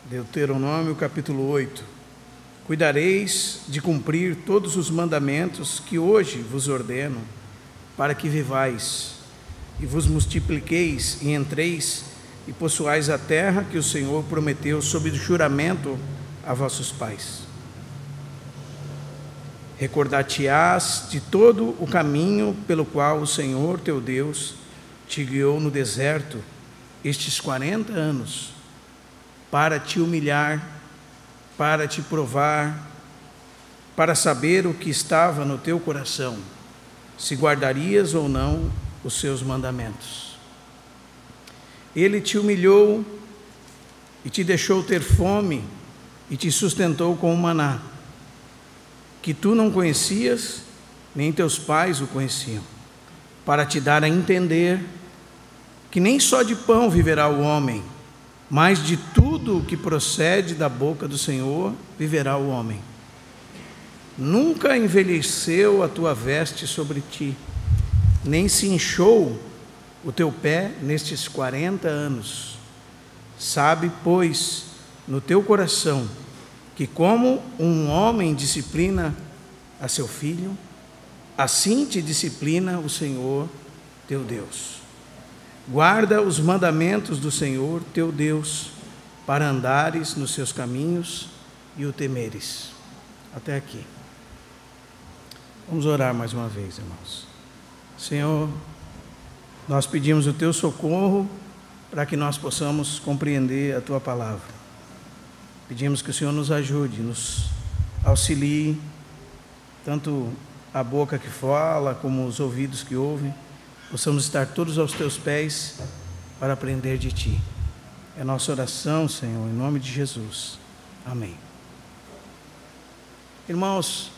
Deuteronômio capítulo 8. Cuidareis de cumprir todos os mandamentos que hoje vos ordeno, para que vivais, e vos multipliqueis e entreis, e possuais a terra que o Senhor prometeu sob juramento a vossos pais. Recordar-te-ás de todo o caminho pelo qual o Senhor teu Deus te guiou no deserto estes 40 anos, para te humilhar, para te provar, para saber o que estava no teu coração, se guardarias ou não os seus mandamentos. Ele te humilhou e te deixou ter fome e te sustentou com o maná, que tu não conhecias, nem teus pais o conheciam, para te dar a entender que nem só de pão viverá o homem, mas de tudo o que procede da boca do Senhor viverá o homem. Nunca envelheceu a tua veste sobre ti, nem se inchou o teu pé nestes 40 anos. Sabe, pois, no teu coração, que como um homem disciplina a seu filho, assim te disciplina o Senhor teu Deus. Guarda os mandamentos do Senhor teu Deus, para andares nos seus caminhos e o temeres. Até aqui. Vamos orar mais uma vez, irmãos. Senhor, nós pedimos o teu socorro para que nós possamos compreender a tua palavra. Pedimos que o Senhor nos ajude, nos auxilie, tanto a boca que fala, como os ouvidos que ouvem, possamos estar todos aos teus pés para aprender de ti. É a nossa oração, Senhor, em nome de Jesus. Amém. Irmãos,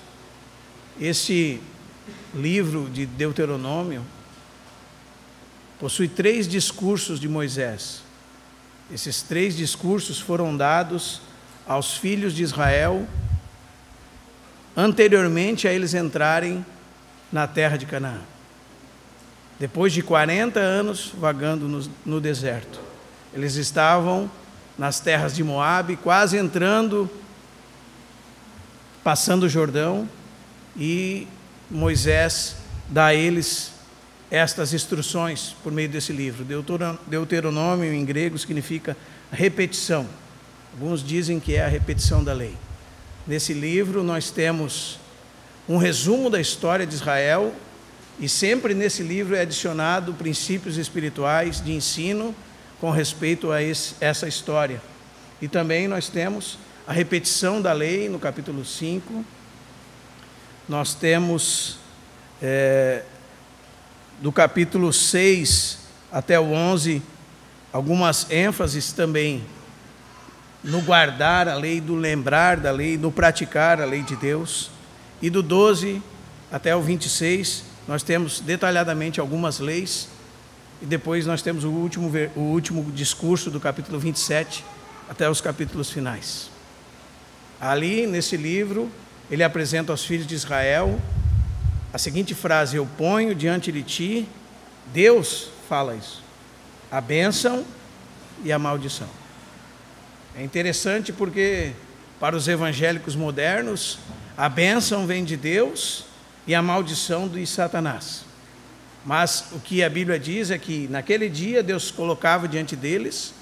esse livro de Deuteronômio possui 3 discursos de Moisés. Esses 3 discursos foram dados aos filhos de Israel anteriormente a eles entrarem na terra de Canaã. Depois de 40 anos vagando no deserto, eles estavam nas terras de Moabe, quase entrando, passando o Jordão, e Moisés dá a eles estas instruções por meio desse livro. Deuteronômio em grego significa repetição. Alguns dizem que é a repetição da lei. Nesse livro nós temos um resumo da história de Israel, e sempre nesse livro é adicionado princípios espirituais de ensino com respeito a essa história. E também nós temos a repetição da lei no capítulo 5. Nós temos do capítulo 6 até o 11 algumas ênfases também no guardar a lei, do lembrar da lei, no praticar a lei de Deus. E do 12 até o 26 nós temos detalhadamente algumas leis, e depois nós temos o último discurso do capítulo 27 até os capítulos finais. Ali, nesse livro, ele apresenta aos filhos de Israel a seguinte frase: eu ponho diante de ti, Deus fala isso, a bênção e a maldição. É interessante porque, para os evangélicos modernos, a bênção vem de Deus e a maldição de Satanás. Mas o que a Bíblia diz é que naquele dia Deus colocava diante deles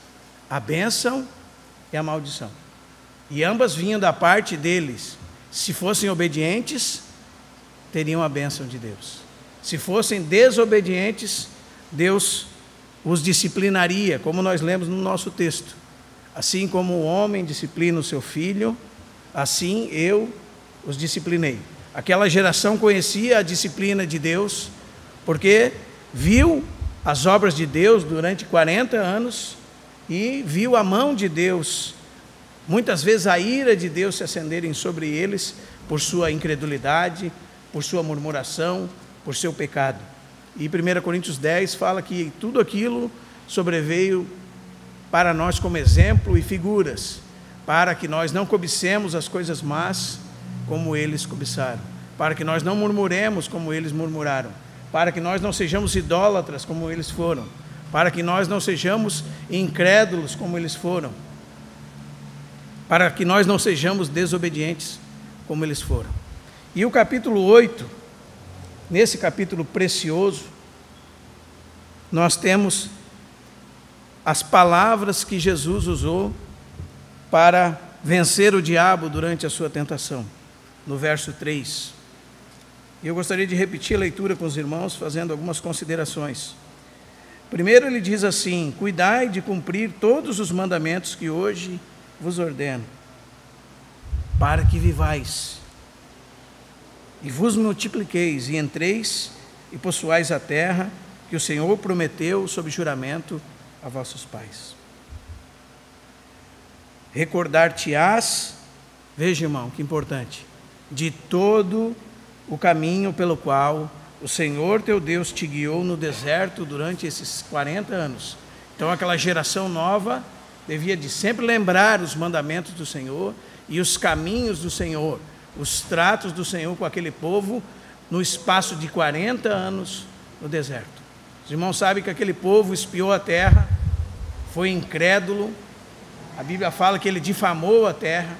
a bênção e a maldição, e ambas vinham da parte deles. Se fossem obedientes, teriam a bênção de Deus. Se fossem desobedientes, Deus os disciplinaria, como nós lemos no nosso texto. Assim como o homem disciplina o seu filho, assim eu os disciplinei. Aquela geração conhecia a disciplina de Deus, porque viu as obras de Deus durante 40 anos e viu a mão de Deus, muitas vezes a ira de Deus se acenderem sobre eles por sua incredulidade, por sua murmuração, por seu pecado. E 1 Coríntios 10 fala que tudo aquilo sobreveio para nós como exemplo e figuras, para que nós não cobicemos as coisas más como eles cobiçaram, para que nós não murmuremos como eles murmuraram, para que nós não sejamos idólatras como eles foram, para que nós não sejamos incrédulos como eles foram. para que nós não sejamos desobedientes como eles foram. E o capítulo 8, nesse capítulo precioso, nós temos as palavras que Jesus usou para vencer o diabo durante a sua tentação, no verso 3. Eu gostaria de repetir a leitura com os irmãos, fazendo algumas considerações. Primeiro ele diz assim: cuidai de cumprir todos os mandamentos que hoje vos ordeno, para que vivais, e vos multipliqueis, e entreis e possuais a terra que o Senhor prometeu sob juramento a vossos pais. Recordar-te-ás, veja, irmão, que importante, de todo o caminho pelo qual o Senhor teu Deus te guiou no deserto durante esses 40 anos. Então aquela geração nova devia de sempre lembrar os mandamentos do Senhor e os caminhos do Senhor, os tratos do Senhor com aquele povo no espaço de 40 anos no deserto. Os irmãos sabem que aquele povo espiou a terra, foi incrédulo, a Bíblia fala que ele difamou a terra,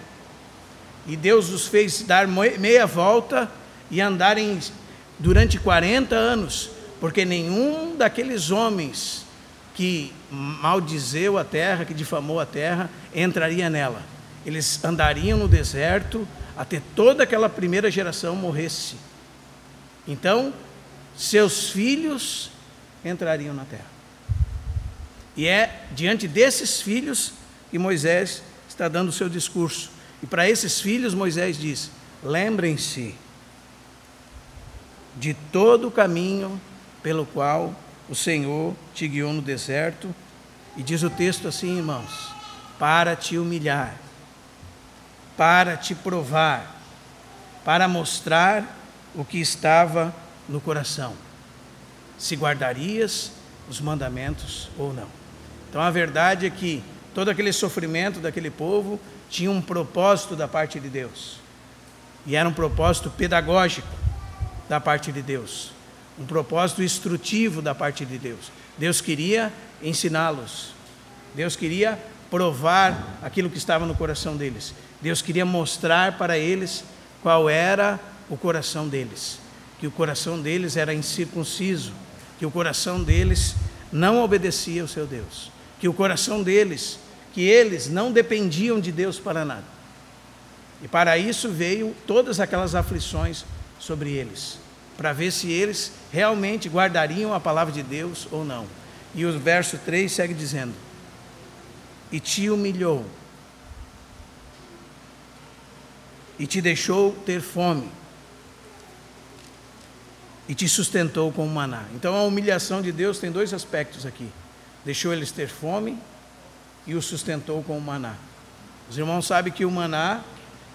e Deus os fez dar meia volta e andarem durante 40 anos, porque nenhum daqueles homens que maldizeu a terra, que difamou a terra, entraria nela. Eles andariam no deserto até toda aquela primeira geração morresse. Então, seus filhos entrariam na terra. E é diante desses filhos que Moisés está dando o seu discurso. E para esses filhos Moisés diz: lembrem-se de todo o caminho pelo qual o Senhor te guiou no deserto, e diz o texto assim, irmãos, para te humilhar, para te provar, para mostrar o que estava no coração, se guardarias os mandamentos ou não. Então a verdade é que todo aquele sofrimento daquele povo tinha um propósito da parte de Deus, e era um propósito pedagógico da parte de Deus, um propósito instrutivo da parte de Deus. Deus queria ensiná-los, Deus queria provar aquilo que estava no coração deles, Deus queria mostrar para eles qual era o coração deles, que o coração deles era incircunciso, que o coração deles não obedecia ao seu Deus, que o coração deles, que eles não dependiam de Deus para nada. E para isso veio todas aquelas aflições sobre eles, para ver se eles realmente guardariam a palavra de Deus ou não. E o verso 3 segue dizendo: e te humilhou, e te deixou ter fome, e te sustentou com o maná. Então a humilhação de Deus tem dois aspectos aqui: deixou eles ter fome e o sustentou com o maná. Os irmãos sabem que o maná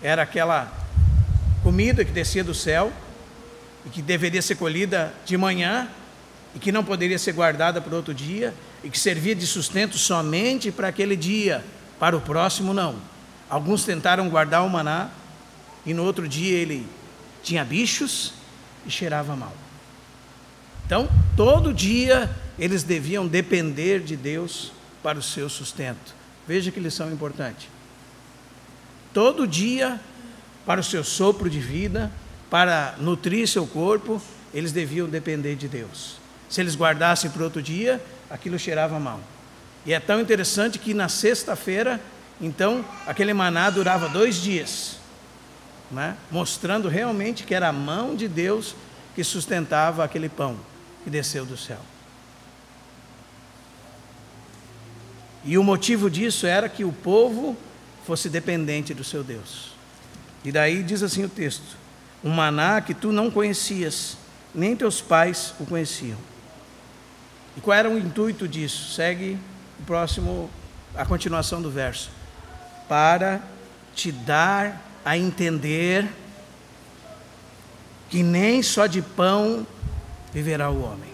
era aquela comida que descia do céu e que deveria ser colhida de manhã e que não poderia ser guardada para outro dia, e que servia de sustento somente para aquele dia, para o próximo não. Alguns tentaram guardar o maná e no outro dia ele tinha bichos e cheirava mal. Então, todo dia eles deviam depender de Deus para o seu sustento. Veja que lição importante. Todo dia, para o seu sopro de vida, para nutrir seu corpo, eles deviam depender de Deus. Se eles guardassem para outro dia, aquilo cheirava mal. E é tão interessante que na sexta-feira, então, aquele maná durava 2 dias, né? Mostrando realmente que era a mão de Deus que sustentava aquele pão que desceu do céu. E o motivo disso era que o povo fosse dependente do seu Deus. E daí diz assim o texto: um maná que tu não conhecias, nem teus pais o conheciam. E qual era o intuito disso? Segue o próximo, a continuação do verso. Para te dar a entender que nem só de pão viverá o homem,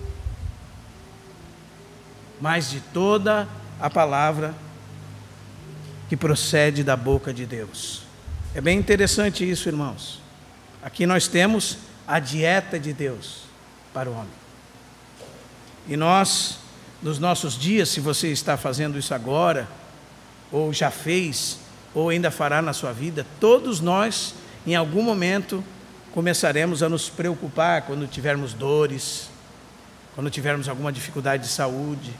mas de toda a palavra que procede da boca de Deus. É bem interessante isso, irmãos. Aqui nós temos a dieta de Deus para o homem. E nós, nos nossos dias, se você está fazendo isso agora, ou já fez, ou ainda fará na sua vida, todos nós, em algum momento, começaremos a nos preocupar quando tivermos dores, quando tivermos alguma dificuldade de saúde,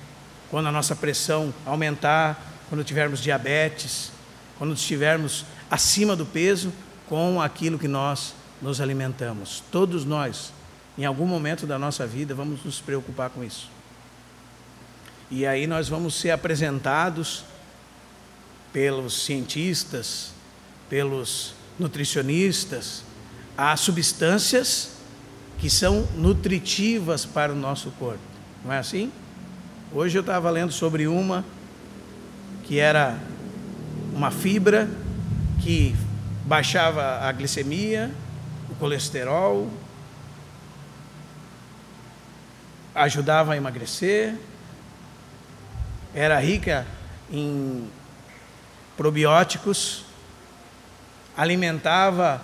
quando a nossa pressão aumentar, quando tivermos diabetes, quando estivermos acima do peso, com aquilo que nós nos alimentamos. Todos nós, em algum momento da nossa vida, vamos nos preocupar com isso. E aí nós vamos ser apresentados pelos cientistas, pelos nutricionistas, a substâncias que são nutritivas para o nosso corpo. Não é assim? Hoje eu estava lendo sobre uma que era uma fibra que baixava a glicemia, o colesterol, ajudava a emagrecer, era rica em probióticos, alimentava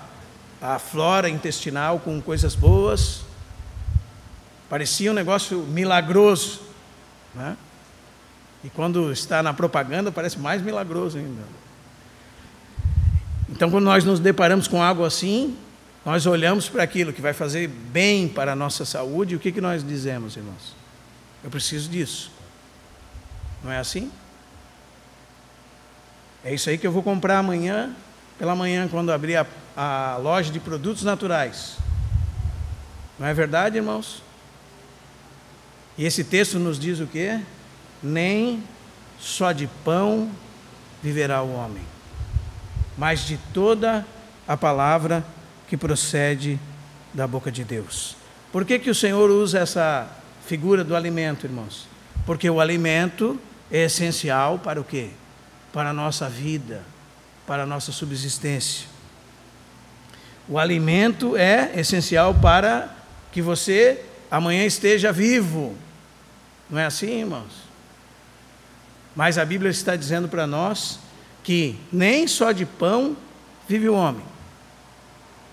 a flora intestinal com coisas boas, parecia um negócio milagroso, né? E quando está na propaganda parece mais milagroso ainda. Então, quando nós nos deparamos com algo assim, nós olhamos para aquilo que vai fazer bem para a nossa saúde, e o que nós dizemos, irmãos? Eu preciso disso. Não é assim? É isso aí que eu vou comprar amanhã, pela manhã, quando abrir a loja de produtos naturais. Não é verdade, irmãos? E esse texto nos diz o quê? Nem só de pão viverá o homem, mas de toda a palavra que procede da boca de Deus. Por que o Senhor usa essa figura do alimento, irmãos? Porque o alimento é essencial para o quê? Para a nossa vida, para a nossa subsistência. O alimento é essencial para que você amanhã esteja vivo. Não é assim, irmãos? Mas a Bíblia está dizendo para nós que nem só de pão vive o homem,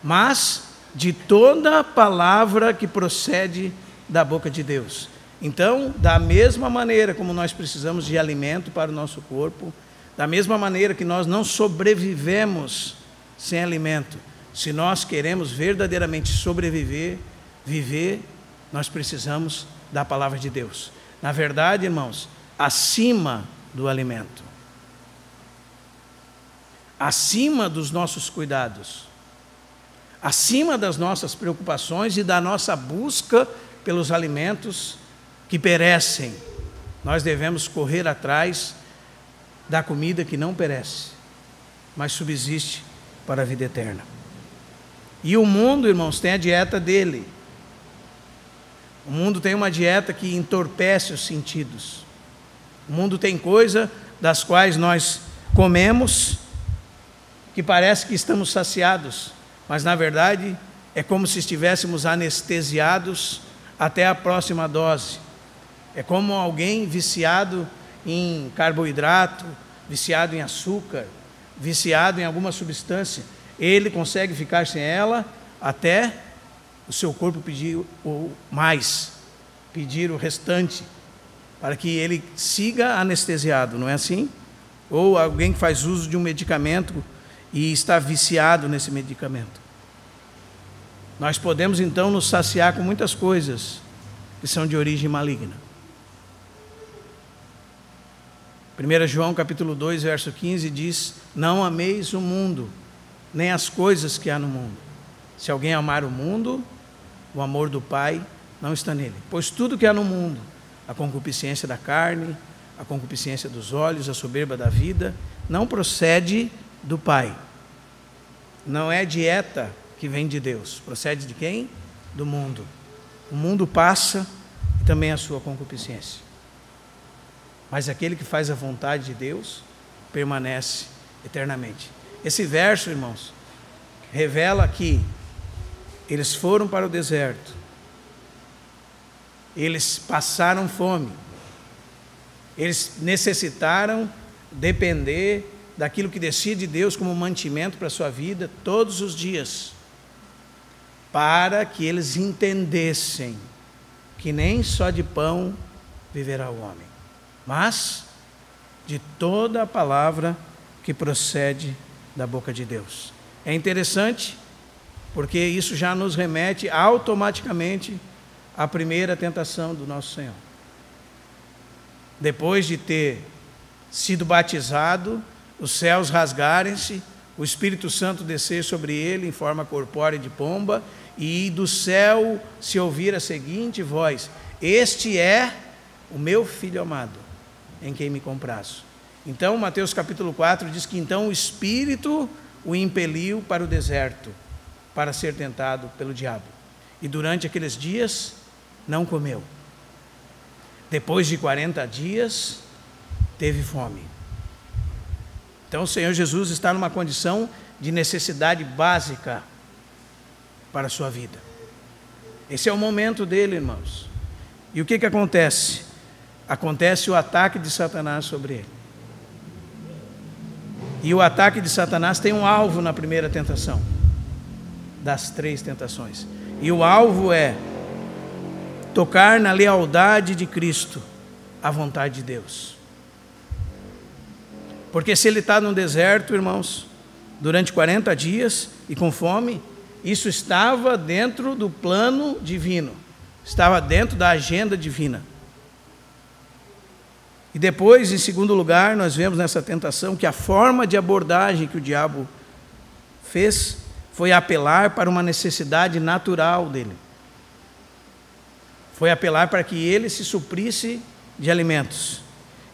mas de toda palavra que procede da boca de Deus. Então, da mesma maneira como nós precisamos de alimento para o nosso corpo, da mesma maneira que nós não sobrevivemos sem alimento, se nós queremos verdadeiramente sobreviver, viver, nós precisamos da palavra de Deus. Na verdade, irmãos, acima do alimento, acima dos nossos cuidados, acima das nossas preocupações e da nossa busca pelos alimentos que perecem, nós devemos correr atrás da comida que não perece, mas subsiste para a vida eterna. E o mundo, irmãos, tem a dieta dele. O mundo tem uma dieta que entorpece os sentidos. O mundo tem coisa das quais nós comemos que parece que estamos saciados, mas na verdade é como se estivéssemos anestesiados até a próxima dose. É como alguém viciado em carboidrato, viciado em açúcar, viciado em alguma substância. Ele consegue ficar sem ela até o seu corpo pedir o mais, pedir o restante, para que ele siga anestesiado, não é assim? Ou alguém que faz uso de um medicamento e está viciado nesse medicamento. Nós podemos então nos saciar com muitas coisas que são de origem maligna. 1 João capítulo 2, verso 15 diz: não ameis o mundo, nem as coisas que há no mundo. Se alguém amar o mundo, o amor do Pai não está nele. Pois tudo que há no mundo, a concupiscência da carne, a concupiscência dos olhos, a soberba da vida, não procede do Pai. Não é dieta que vem de Deus. Procede de quem? Do mundo. O mundo passa e também a sua concupiscência. Mas aquele que faz a vontade de Deus permanece eternamente. Esse verso, irmãos, revela que eles foram para o deserto, eles passaram fome, eles necessitaram depender daquilo que descia de Deus como mantimento para a sua vida todos os dias, para que eles entendessem que nem só de pão viverá o homem, mas de toda a palavra que que procede da boca de Deus. É interessante, porque isso já nos remete automaticamente à primeira tentação do nosso Senhor. Depois de ter sido batizado, os céus rasgarem-se, o Espírito Santo descer sobre ele em forma corpórea de pomba, e do céu se ouvir a seguinte voz: este é o meu Filho amado, em quem me comprazo. Então, Mateus capítulo 4 diz que então o Espírito o impeliu para o deserto, para ser tentado pelo diabo. E durante aqueles dias, não comeu. Depois de 40 dias, teve fome. Então o Senhor Jesus está numa condição de necessidade básica para a sua vida. Esse é o momento dele, irmãos. E o que acontece? Acontece o ataque de Satanás sobre ele. E o ataque de Satanás tem um alvo na primeira tentação, das 3 tentações. E o alvo é tocar na lealdade de Cristo à vontade de Deus. Porque se ele está no deserto, irmãos, durante 40 dias e com fome, isso estava dentro do plano divino, estava dentro da agenda divina. E depois, em segundo lugar, nós vemos nessa tentação que a forma de abordagem que o diabo fez foi apelar para uma necessidade natural dele. Foi apelar para que ele se suprisse de alimentos.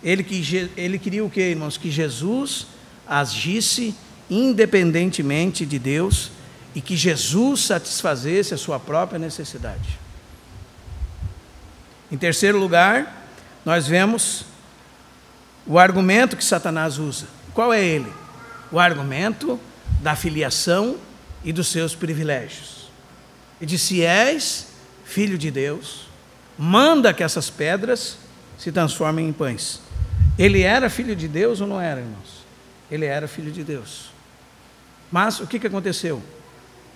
Ele queria o quê, irmãos? Que Jesus agisse independentemente de Deus e que Jesus satisfazesse a sua própria necessidade. Em terceiro lugar, nós vemos o argumento que Satanás usa. Qual é ele? O argumento da filiação e dos seus privilégios. Ele diz: se és filho de Deus, manda que essas pedras se transformem em pães. Ele era filho de Deus ou não era, irmãos? Ele era filho de Deus. Mas o que aconteceu?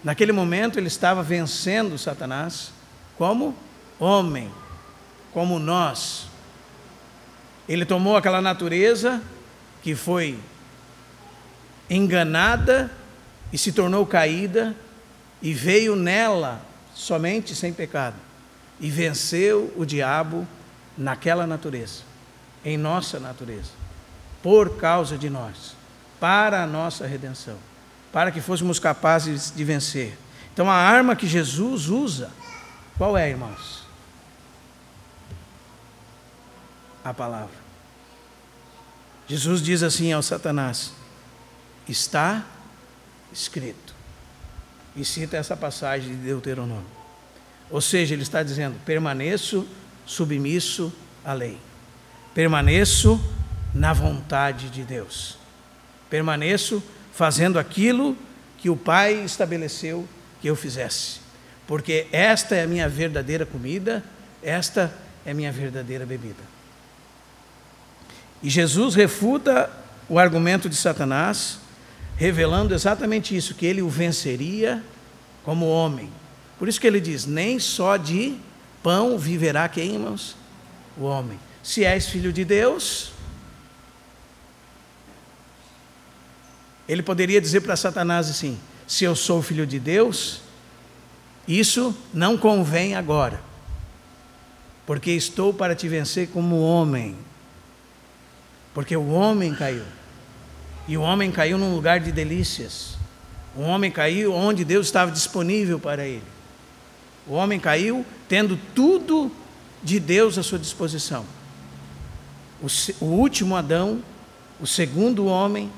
Naquele momento ele estava vencendo Satanás como homem, como nós. Ele tomou aquela natureza que foi enganada e se tornou caída e veio nela somente sem pecado. E venceu o diabo naquela natureza, em nossa natureza, por causa de nós, para a nossa redenção, para que fôssemos capazes de vencer. Então a arma que Jesus usa, qual é, irmãos? A palavra. Jesus diz assim ao Satanás: está escrito. E cita essa passagem de Deuteronômio. Ou seja, ele está dizendo: permaneço submisso à lei. Permaneço na vontade de Deus. Permaneço fazendo aquilo que o Pai estabeleceu que eu fizesse. Porque esta é a minha verdadeira comida, esta é a minha verdadeira bebida. E Jesus refuta o argumento de Satanás, revelando exatamente isso, que ele o venceria como homem. Por isso que ele diz: nem só de pão viverá quem, irmãos? O homem. Se és filho de Deus, ele poderia dizer para Satanás assim: se eu sou filho de Deus, isso não convém agora, porque estou para te vencer como homem. Porque o homem caiu. E o homem caiu num lugar de delícias. O homem caiu onde Deus estava disponível para ele. O homem caiu tendo tudo de Deus à sua disposição. O último Adão, o segundo homem,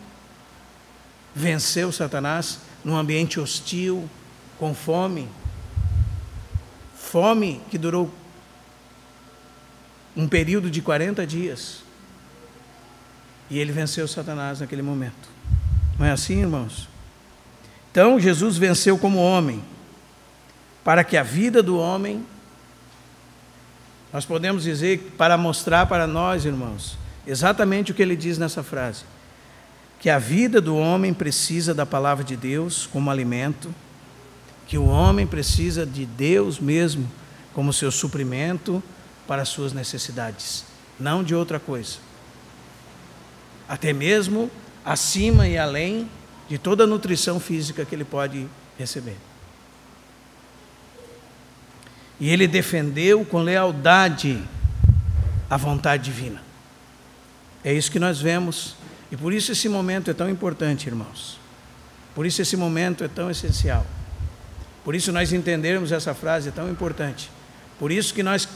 venceu Satanás num ambiente hostil, com fome. Fome que durou um período de 40 dias. E ele venceu Satanás naquele momento. Não é assim, irmãos? Então, Jesus venceu como homem, para que a vida do homem, nós podemos dizer, para mostrar para nós, irmãos, exatamente o que ele diz nessa frase, que a vida do homem precisa da palavra de Deus como alimento, que o homem precisa de Deus mesmo como seu suprimento para as suas necessidades, não de outra coisa. Até mesmo acima e além de toda a nutrição física que ele pode receber. E ele defendeu com lealdade a vontade divina. É isso que nós vemos, e por isso esse momento é tão importante, irmãos. Por isso esse momento é tão essencial. Por isso nós entendermos essa frase é tão importante. Por isso que nós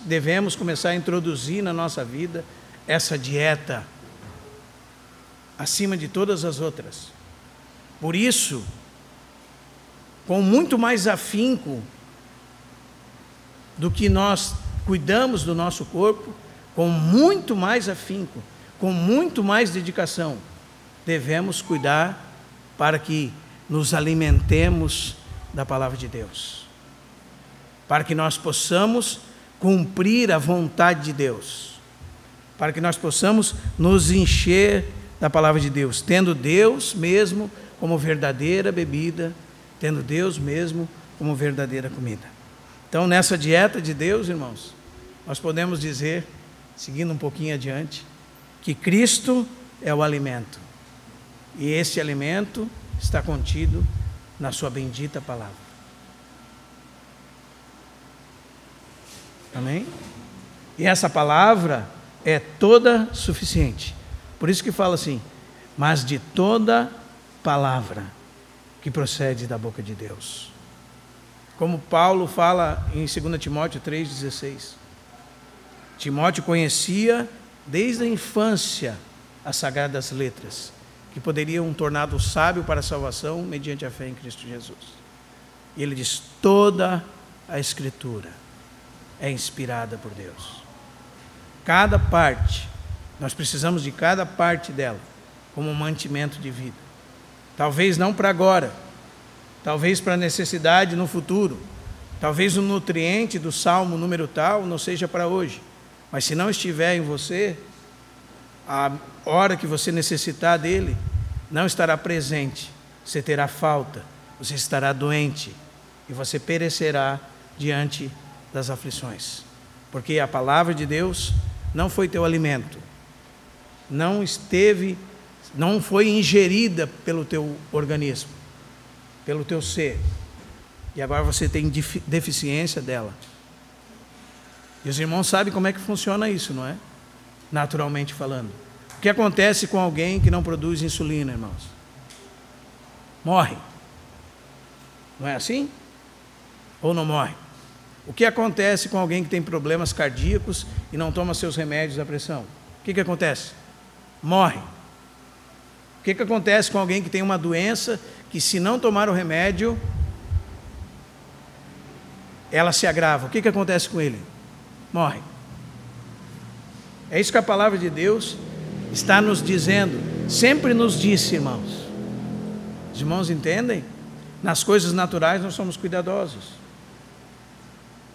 devemos começar a introduzir na nossa vida essa dieta acima de todas as outras. Por isso, com muito mais afinco do que nós cuidamos do nosso corpo, com muito mais afinco, com muito mais dedicação, devemos cuidar para que nos alimentemos da palavra de Deus, para que nós possamos cumprir a vontade de Deus, para que nós possamos nos encher da palavra de Deus, tendo Deus mesmo como verdadeira bebida, tendo Deus mesmo como verdadeira comida. Então, nessa dieta de Deus, irmãos, nós podemos dizer, seguindo um pouquinho adiante, que Cristo é o alimento, e esse alimento está contido na sua bendita palavra. Amém? E essa palavra é toda suficiente. Por isso que fala assim, mas de toda palavra que procede da boca de Deus. Como Paulo fala em 2 Timóteo 3,16. Timóteo conhecia desde a infância as sagradas letras, que poderiam torná-lo sábio para a salvação mediante a fé em Cristo Jesus. E ele diz, toda a Escritura é inspirada por Deus. Cada parte, nós precisamos de cada parte dela, como um mantimento de vida. Talvez não para agora, talvez para a necessidade no futuro, talvez o nutriente do salmo número tal não seja para hoje, mas se não estiver em você, a hora que você necessitar dele, não estará presente, você terá falta, você estará doente e você perecerá diante das aflições, porque a palavra de Deus não foi teu alimento, não foi ingerida pelo teu organismo, pelo teu ser, e agora você tem deficiência dela. E os irmãos sabem como é que funciona isso, não é? Naturalmente falando. O que acontece com alguém que não produz insulina, irmãos? Morre. Não é assim? Ou não morre? O que acontece com alguém que tem problemas cardíacos e não toma seus remédios da pressão? O que acontece? Morre. O que acontece com alguém que tem uma doença que, se não tomar o remédio, ela se agrava? O que acontece com ele? Morre. É isso que a palavra de Deus está nos dizendo, sempre nos disse, irmãos. Os irmãos entendem? Nas coisas naturais nós somos cuidadosos,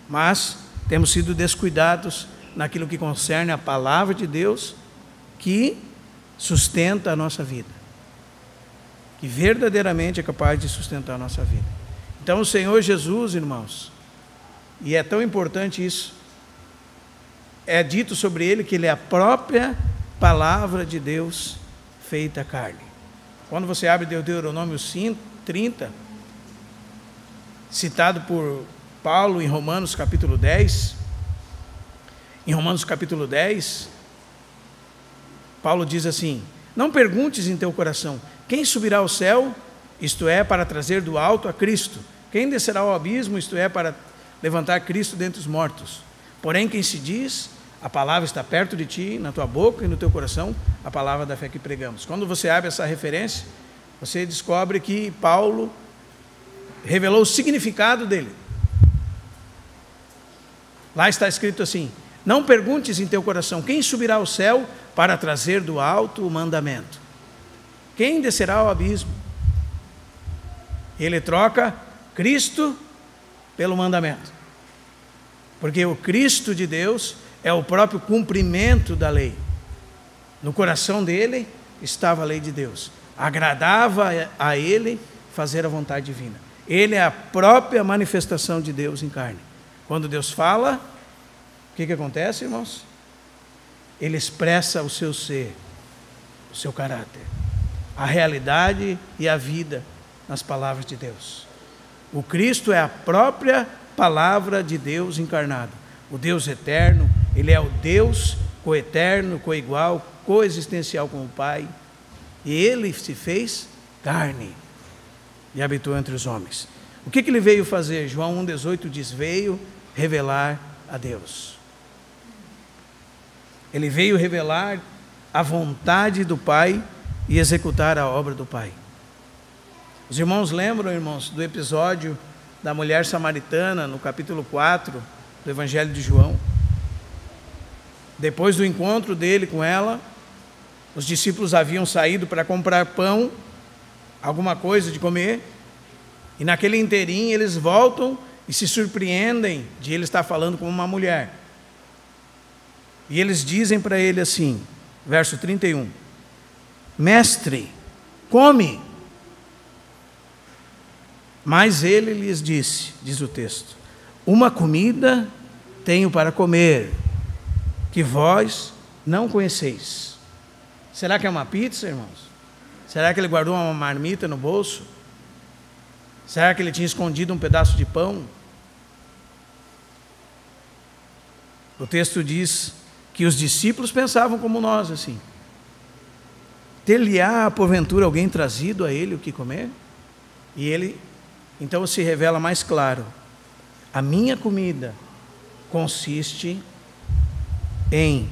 mas temos sido descuidados naquilo que concerne a palavra de Deus, que sustenta a nossa vida, que verdadeiramente é capaz de sustentar a nossa vida. Então o Senhor Jesus, irmãos, e é tão importante isso, é dito sobre ele que ele é a própria palavra de Deus feita carne. Quando você abre Deuteronômio 30, citado por Paulo em Romanos capítulo 10, Paulo diz assim, não perguntes em teu coração, quem subirá ao céu, isto é, para trazer do alto a Cristo? Quem descerá ao abismo, isto é, para levantar Cristo dentre os mortos? Porém, quem se diz, a palavra está perto de ti, na tua boca e no teu coração, a palavra da fé que pregamos. Quando você abre essa referência, você descobre que Paulo revelou o significado dele. Lá está escrito assim, não perguntes em teu coração, quem subirá ao céu para trazer do alto o mandamento? Quem descerá ao abismo? Ele troca Cristo pelo mandamento, porque o Cristo de Deus é o próprio cumprimento da lei. No coração dele estava a lei de Deus, agradava a ele fazer a vontade divina. Ele é a própria manifestação de Deus em carne. Quando Deus fala, o que acontece, irmãos? Ele expressa o seu ser, o seu caráter. a realidade e a vida nas palavras de Deus. O Cristo é a própria palavra de Deus encarnado. O Deus eterno, Ele é o Deus coeterno, coigual, coexistencial com o Pai. E Ele se fez carne e habitou entre os homens. O que Ele veio fazer? João 1,18 diz, veio revelar a Deus. Ele veio revelar a vontade do Pai e executar a obra do Pai. Os irmãos lembram, irmãos, do episódio da mulher samaritana, no capítulo 4 do Evangelho de João? Depois do encontro dele com ela, os discípulos haviam saído para comprar pão, alguma coisa de comer, e naquele inteirinho eles voltam e se surpreendem de ele estar falando com uma mulher. E eles dizem para ele assim, verso 31, mestre, come. Mas ele lhes disse, diz o texto, uma comida tenho para comer, que vós não conheceis. Será que é uma pizza, irmãos? Será que ele guardou uma marmita no bolso? Será que ele tinha escondido um pedaço de pão? O texto diz que os discípulos pensavam como nós, assim. Ter-lhe-á, porventura, alguém trazido a ele o que comer? E ele, então, se revela mais claro. A minha comida consiste em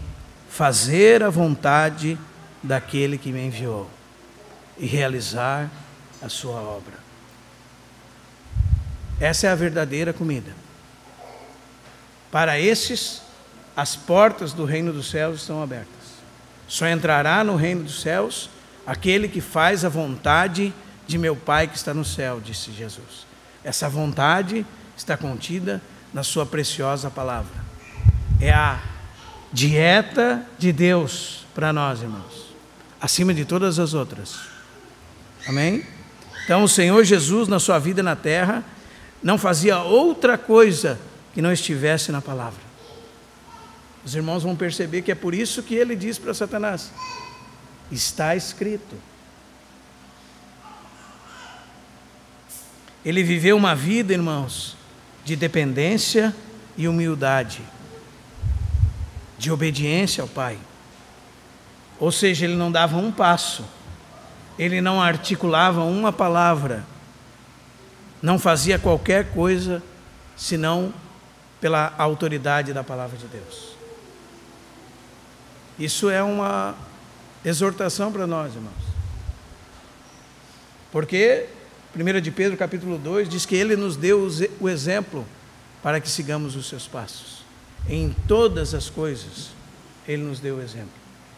fazer a vontade daquele que me enviou e realizar a sua obra. Essa é a verdadeira comida. Para esses, as portas do reino dos céus estão abertas. Só entrará no reino dos céus aquele que faz a vontade de meu Pai que está no céu, disse Jesus. Essa vontade está contida na sua preciosa palavra. É a dieta de Deus para nós, irmãos, acima de todas as outras. Amém? Então, o Senhor Jesus, na sua vida na terra, não fazia outra coisa que não estivesse na palavra. Os irmãos vão perceber que é por isso que ele diz para Satanás, está escrito. Ele viveu uma vida, irmãos, de dependência e humildade, de obediência ao Pai. Ou seja, ele não dava um passo, ele não articulava uma palavra, não fazia qualquer coisa, senão pela autoridade da palavra de Deus. Isso é uma exortação para nós, irmãos. Porque 1 de Pedro capítulo 2 diz que ele nos deu o exemplo para que sigamos os seus passos. Em todas as coisas, ele nos deu o exemplo.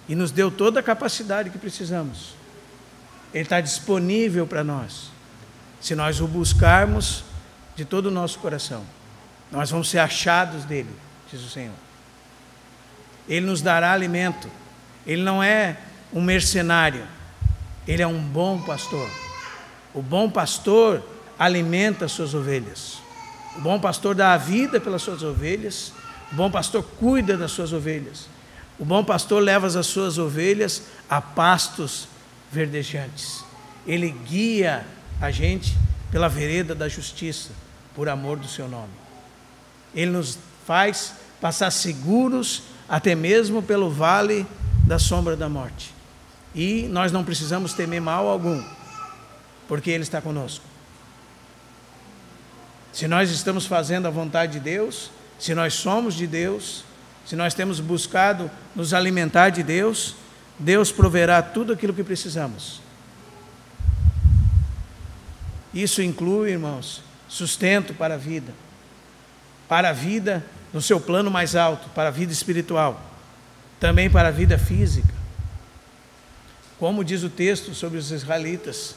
E nos deu toda a capacidade que precisamos. Ele está disponível para nós. Se nós o buscarmos de todo o nosso coração, nós vamos ser achados dele, diz o Senhor. Ele nos dará alimento. Ele não é um mercenário. Ele é um bom pastor. O bom pastor alimenta as suas ovelhas. O bom pastor dá a vida pelas suas ovelhas. O bom pastor cuida das suas ovelhas. O bom pastor leva as suas ovelhas a pastos verdejantes. Ele guia a gente pela vereda da justiça, por amor do seu nome. Ele nos faz passar seguros até mesmo pelo vale da sombra da morte. E nós não precisamos temer mal algum, porque Ele está conosco. Se nós estamos fazendo a vontade de Deus, se nós somos de Deus, se nós temos buscado nos alimentar de Deus, Deus proverá tudo aquilo que precisamos. Isso inclui, irmãos, sustento para a vida no seu plano mais alto, para a vida espiritual, também para a vida física. Como diz o texto sobre os israelitas,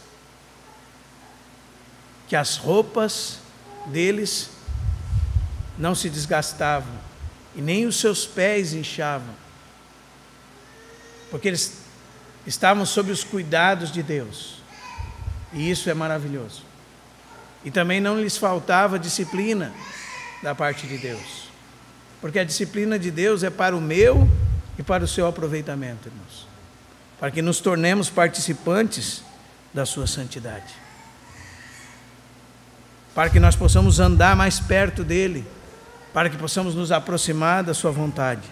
que as roupas deles não se desgastavam e nem os seus pés inchavam, porque eles estavam sob os cuidados de Deus, e isso é maravilhoso. E também não lhes faltava disciplina da parte de Deus, porque a disciplina de Deus é para o meu e para o seu aproveitamento, irmãos, para que nos tornemos participantes da sua santidade, para que nós possamos andar mais perto dele, para que possamos nos aproximar da sua vontade,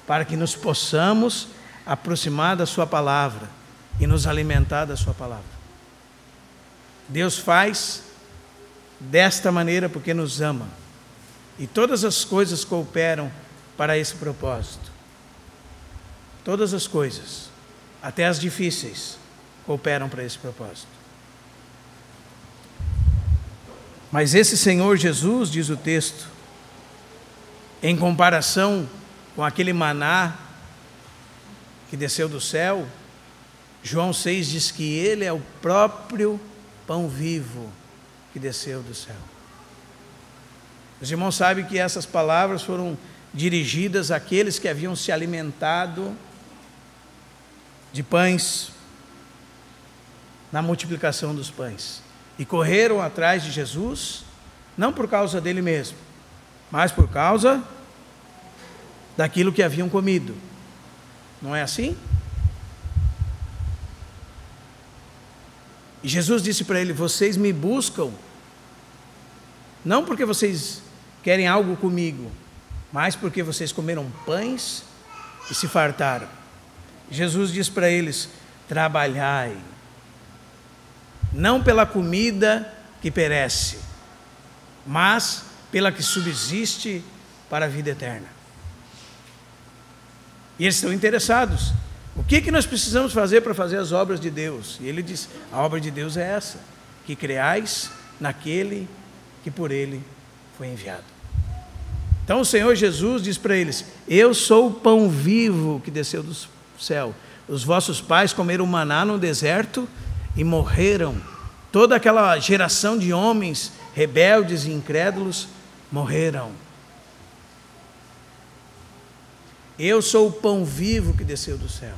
para que nos possamos aproximar da sua palavra e nos alimentar da sua palavra. Deus faz desta maneira porque nos ama, e todas as coisas cooperam para esse propósito. Todas as coisas, até as difíceis, cooperam para esse propósito. Mas esse Senhor Jesus, diz o texto, em comparação com aquele maná que desceu do céu, João 6 diz que ele é o próprio pão vivo que desceu do céu. Os irmãos sabem que essas palavras foram dirigidas àqueles que haviam se alimentado de pães na multiplicação dos pães e correram atrás de Jesus, não por causa dele mesmo, mas por causa daquilo que haviam comido. Não é assim? E Jesus disse para ele: vocês me buscam não porque vocês querem algo comigo, mas porque vocês comeram pães e se fartaram. Jesus diz para eles: trabalhai, não pela comida que perece, mas pela que subsiste para a vida eterna. E eles estão interessados. O que nós precisamos fazer para fazer as obras de Deus? E ele diz: a obra de Deus é essa, que creais naquele que por ele foi enviado. Então o Senhor Jesus diz para eles: eu sou o pão vivo que desceu do céu. Os vossos pais comeram maná no deserto e morreram. Toda aquela geração de homens rebeldes e incrédulos morreram. Eu sou o pão vivo que desceu do céu.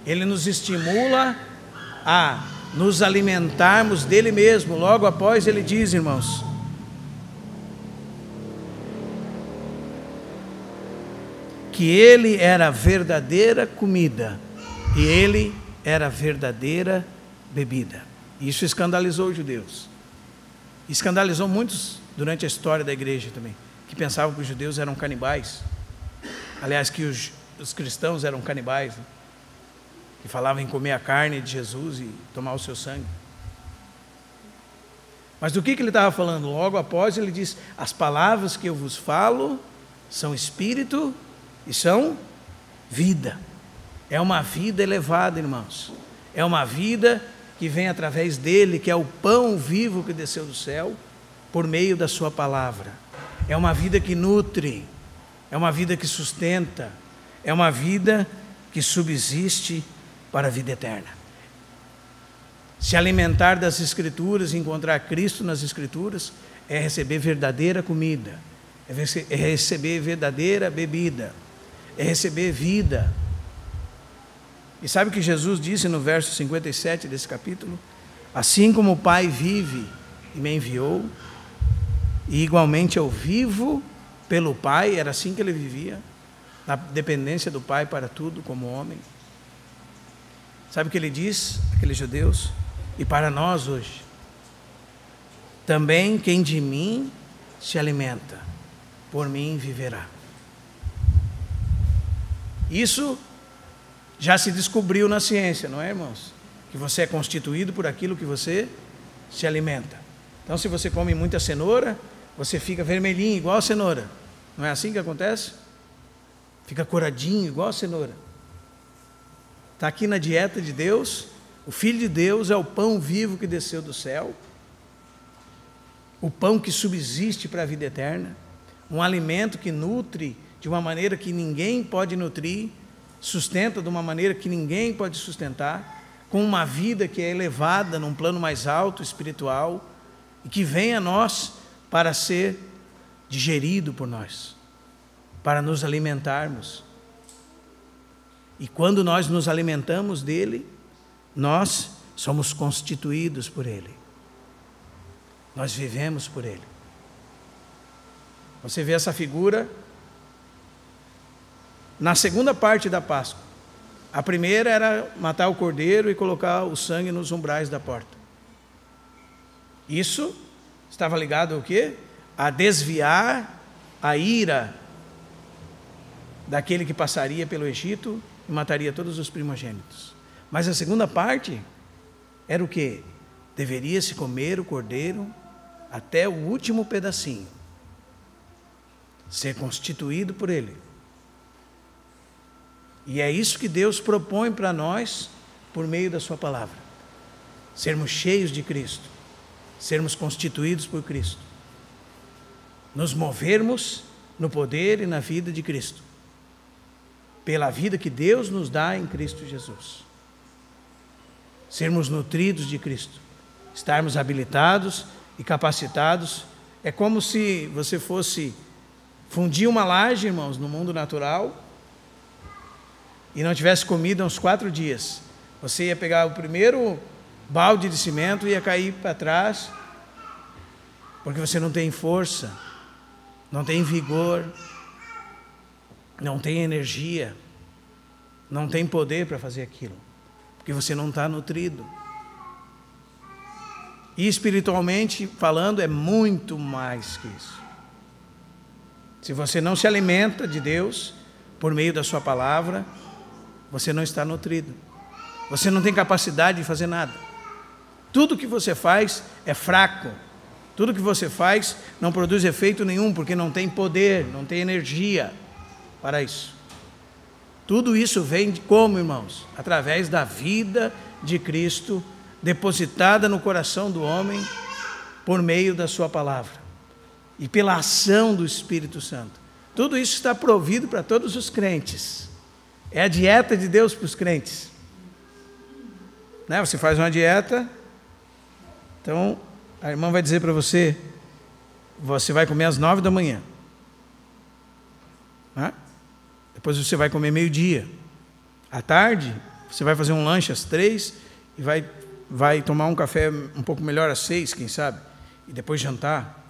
Ele nos estimula a nos alimentarmos dele mesmo. Logo após ele diz, irmãos, que ele era a verdadeira comida e ele era a verdadeira bebida. Isso escandalizou os judeus. Escandalizou muitos durante a história da igreja também, que pensavam que os judeus eram canibais. Aliás, que os cristãos eram canibais, né? Que falavam em comer a carne de Jesus e tomar o seu sangue. Mas do que ele estava falando? Logo após ele diz: as palavras que eu vos falo são espírito e são vida. É uma vida elevada, irmãos. É uma vida que vem através dele, que é o pão vivo que desceu do céu, por meio da sua palavra. É uma vida que nutre, é uma vida que sustenta, é uma vida que subsiste para a vida eterna. Se alimentar das Escrituras, encontrar Cristo nas Escrituras, é receber verdadeira comida, é receber verdadeira bebida, é receber vida. E sabe o que Jesus disse no verso 57 desse capítulo? Assim como o Pai vive e me enviou, e igualmente eu vivo pelo Pai. Era assim que ele vivia, na dependência do Pai para tudo, como homem. Sabe o que ele diz, aqueles judeus? E para nós hoje: também quem de mim se alimenta, por mim viverá. Isso já se descobriu na ciência, não é, irmãos? Que você é constituído por aquilo que você se alimenta. Então, se você come muita cenoura, você fica vermelhinho, igual a cenoura. Não é assim que acontece? Fica coradinho, igual a cenoura. Está aqui na dieta de Deus. O Filho de Deus é o pão vivo que desceu do céu, o pão que subsiste para a vida eterna, um alimento que nutre de uma maneira que ninguém pode nutrir, sustenta de uma maneira que ninguém pode sustentar, com uma vida que é elevada num plano mais alto, espiritual, e que vem a nós para ser digerido por nós, para nos alimentarmos. E quando nós nos alimentamos dele, nós somos constituídos por ele. Nós vivemos por ele. Você vê essa figura na segunda parte da Páscoa. A primeira era matar o cordeiro e colocar o sangue nos umbrais da porta. Isso estava ligado ao quê? A desviar a ira daquele que passaria pelo Egito e mataria todos os primogênitos. Mas a segunda parte era o quê? Deveria-se comer o cordeiro até o último pedacinho, ser constituído por ele. E é isso que Deus propõe para nós por meio da sua palavra. Sermos cheios de Cristo, sermos constituídos por Cristo, nos movermos no poder e na vida de Cristo, pela vida que Deus nos dá em Cristo Jesus. Sermos nutridos de Cristo, estarmos habilitados e capacitados. É como se você fosse fundir uma laje, irmãos, no mundo natural, e não tivesse comido há uns 4 dias. Você ia pegar o primeiro balde de cimento e ia cair para trás, porque você não tem força, não tem vigor, não tem energia, não tem poder para fazer aquilo, porque você não está nutrido. E espiritualmente falando, é muito mais que isso. Se você não se alimenta de Deus por meio da sua palavra, você não está nutrido. Você não tem capacidade de fazer nada. Tudo que você faz é fraco. Tudo que você faz não produz efeito nenhum, porque não tem poder, não tem energia para isso. Tudo isso vem de como, irmãos? Através da vida de Cristo, depositada no coração do homem, por meio da sua palavra, e pela ação do Espírito Santo. Tudo isso está provido para todos os crentes. É a dieta de Deus para os crentes. Né? Você faz uma dieta, então a irmã vai dizer para você, você vai comer às 9 da manhã. Né? Depois você vai comer meio-dia. À tarde, você vai fazer um lanche às 3 e vai tomar um café um pouco melhor às 6, quem sabe, e depois jantar.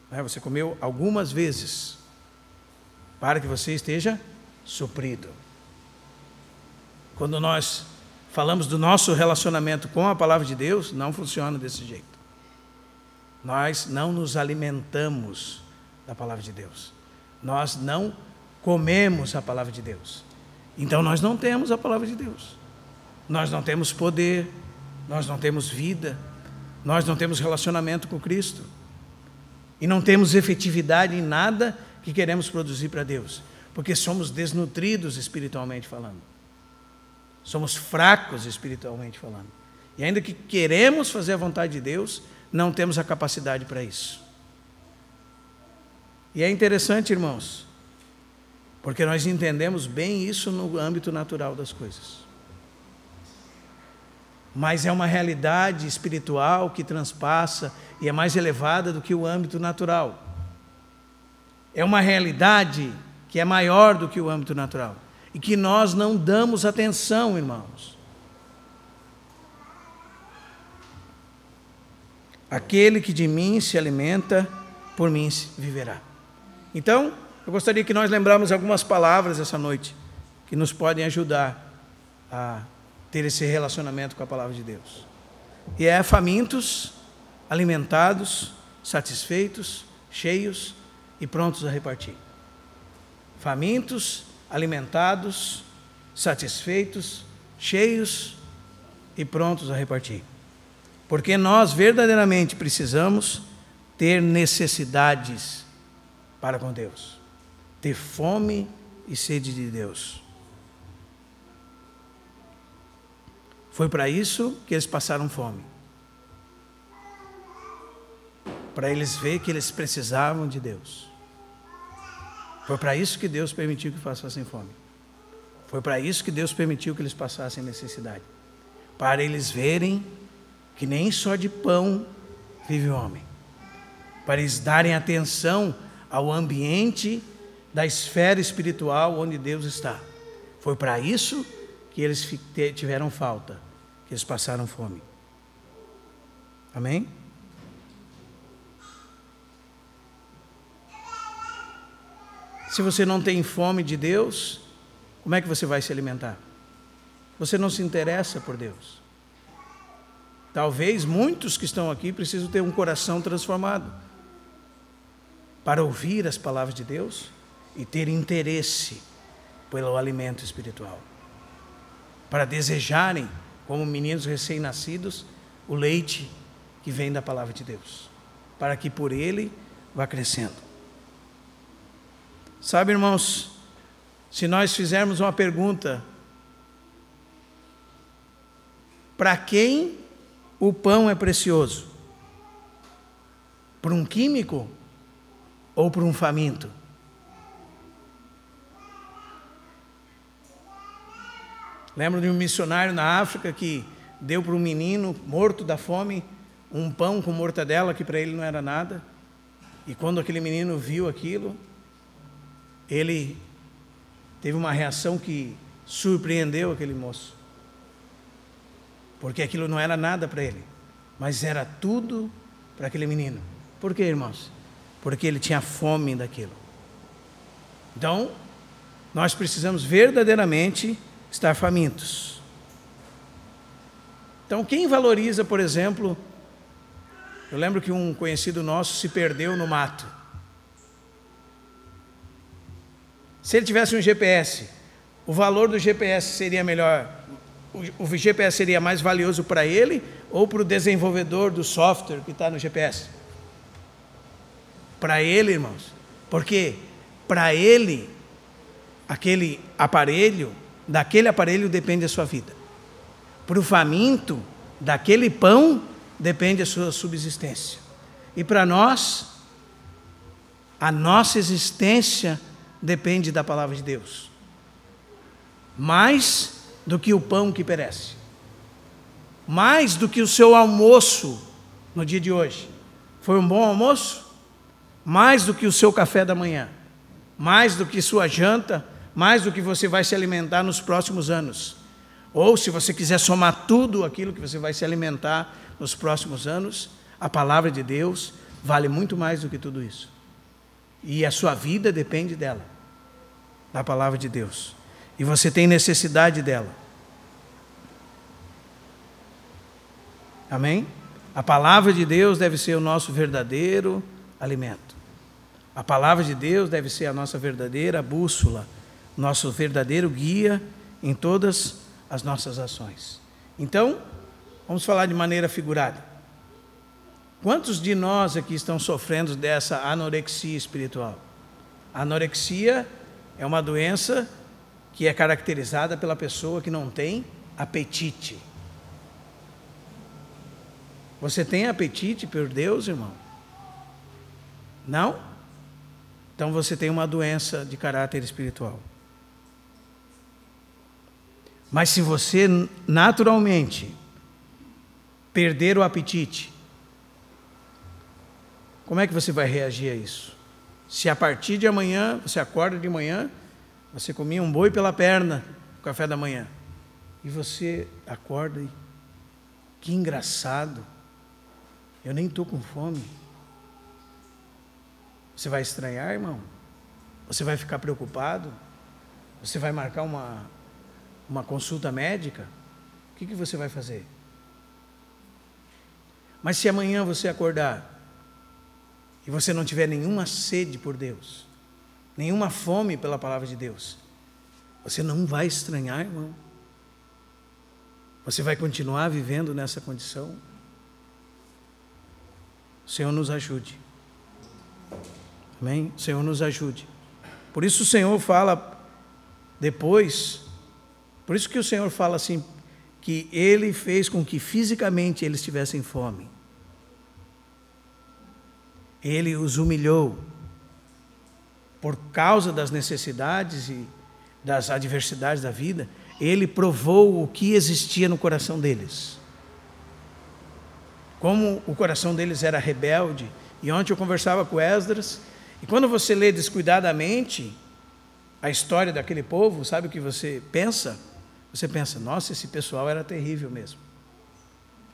Né? Você comeu algumas vezes, para que você esteja suprido. Quando nós falamos do nosso relacionamento com a palavra de Deus, não funciona desse jeito. Nós não nos alimentamos da palavra de Deus. Nós não comemos a palavra de Deus. Então nós não temos a palavra de Deus. Nós não temos poder, nós não temos vida, nós não temos relacionamento com Cristo. E não temos efetividade em nada que queremos produzir para Deus, porque somos desnutridos espiritualmente falando. Somos fracos espiritualmente falando. E ainda que queremos fazer a vontade de Deus, não temos a capacidade para isso. E é interessante, irmãos, porque nós entendemos bem isso no âmbito natural das coisas. Mas é uma realidade espiritual que transpassa e é mais elevada do que o âmbito natural. É uma realidade que é maior do que o âmbito natural. E que nós não damos atenção, irmãos. Aquele que de mim se alimenta, por mim viverá. Então, eu gostaria que nós lembrarmos algumas palavras essa noite, que nos podem ajudar a ter esse relacionamento com a palavra de Deus. E é famintos, alimentados, satisfeitos, cheios e prontos a repartir. Famintos, alimentados, satisfeitos, cheios e prontos a repartir. Porque nós verdadeiramente precisamos ter necessidades para com Deus, ter fome e sede de Deus. Foi para isso que eles passaram fome, para eles verem que eles precisavam de Deus. Foi para isso que Deus permitiu que passassem fome. Foi para isso que Deus permitiu que eles passassem necessidade. Para eles verem que nem só de pão vive o homem. Para eles darem atenção ao ambiente da esfera espiritual onde Deus está. Foi para isso que eles tiveram falta, que eles passaram fome. Amém? Se você não tem fome de Deus, como é que você vai se alimentar? Você não se interessa por Deus. Talvez muitos que estão aqui precisam ter um coração transformado para ouvir as palavras de Deus e ter interesse pelo alimento espiritual, para desejarem, como meninos recém-nascidos, o leite que vem da palavra de Deus, para que por ele vá crescendo. Sabe, irmãos, se nós fizermos uma pergunta, para quem o pão é precioso? Para um químico ou para um faminto? Lembro de um missionário na África que deu para um menino morto da fome um pão com mortadela que para ele não era nada. E quando aquele menino viu aquilo, ele teve uma reação que surpreendeu aquele moço. Porque aquilo não era nada para ele, mas era tudo para aquele menino. Por quê, irmãos? Porque ele tinha fome daquilo. Então, nós precisamos verdadeiramente estar famintos. Então, quem valoriza, por exemplo, eu lembro que um conhecido nosso se perdeu no mato. Se ele tivesse um GPS, o valor do GPS seria melhor, o GPS seria mais valioso para ele ou para o desenvolvedor do software que está no GPS? Para ele, irmãos, porque para ele, daquele aparelho depende a sua vida. Para o faminto, daquele pão depende a sua subsistência. E para nós, a nossa existência depende da palavra de Deus. Mais do que o pão que perece. Mais do que o seu almoço no dia de hoje. Foi um bom almoço? Mais do que o seu café da manhã. Mais do que sua janta, mais do que você vai se alimentar nos próximos anos. Ou se você quiser somar tudo aquilo que você vai se alimentar nos próximos anos, a palavra de Deus vale muito mais do que tudo isso. E a sua vida depende dela, da palavra de Deus. E você tem necessidade dela. Amém? A palavra de Deus deve ser o nosso verdadeiro alimento. A palavra de Deus deve ser a nossa verdadeira bússola, nosso verdadeiro guia em todas as nossas ações. Então, vamos falar de maneira figurada. Quantos de nós aqui estão sofrendo dessa anorexia espiritual? A anorexia é uma doença que é caracterizada pela pessoa que não tem apetite. Você tem apetite por Deus, irmão? Não? Então você tem uma doença de caráter espiritual. Mas se você naturalmente perder o apetite, como é que você vai reagir a isso? Se a partir de amanhã, você acorda de manhã, você comia um boi pela perna no café da manhã, e você acorda e, que engraçado, eu nem estou com fome. Você vai estranhar, irmão? Você vai ficar preocupado? Você vai marcar uma consulta médica? O que você vai fazer? Mas se amanhã você acordar e você não tiver nenhuma sede por Deus, nenhuma fome pela palavra de Deus, você não vai estranhar, irmão? Você vai continuar vivendo nessa condição? O Senhor nos ajude. Amém? O Senhor nos ajude. Por isso o Senhor fala depois, por isso que o Senhor fala assim, que Ele fez com que fisicamente eles tivessem fome. Ele os humilhou por causa das necessidades e das adversidades da vida. Ele provou o que existia no coração deles. Como o coração deles era rebelde. E ontem eu conversava com Esdras, e quando você lê descuidadamente a história daquele povo, sabe o que você pensa? Você pensa, nossa, esse pessoal era terrível mesmo.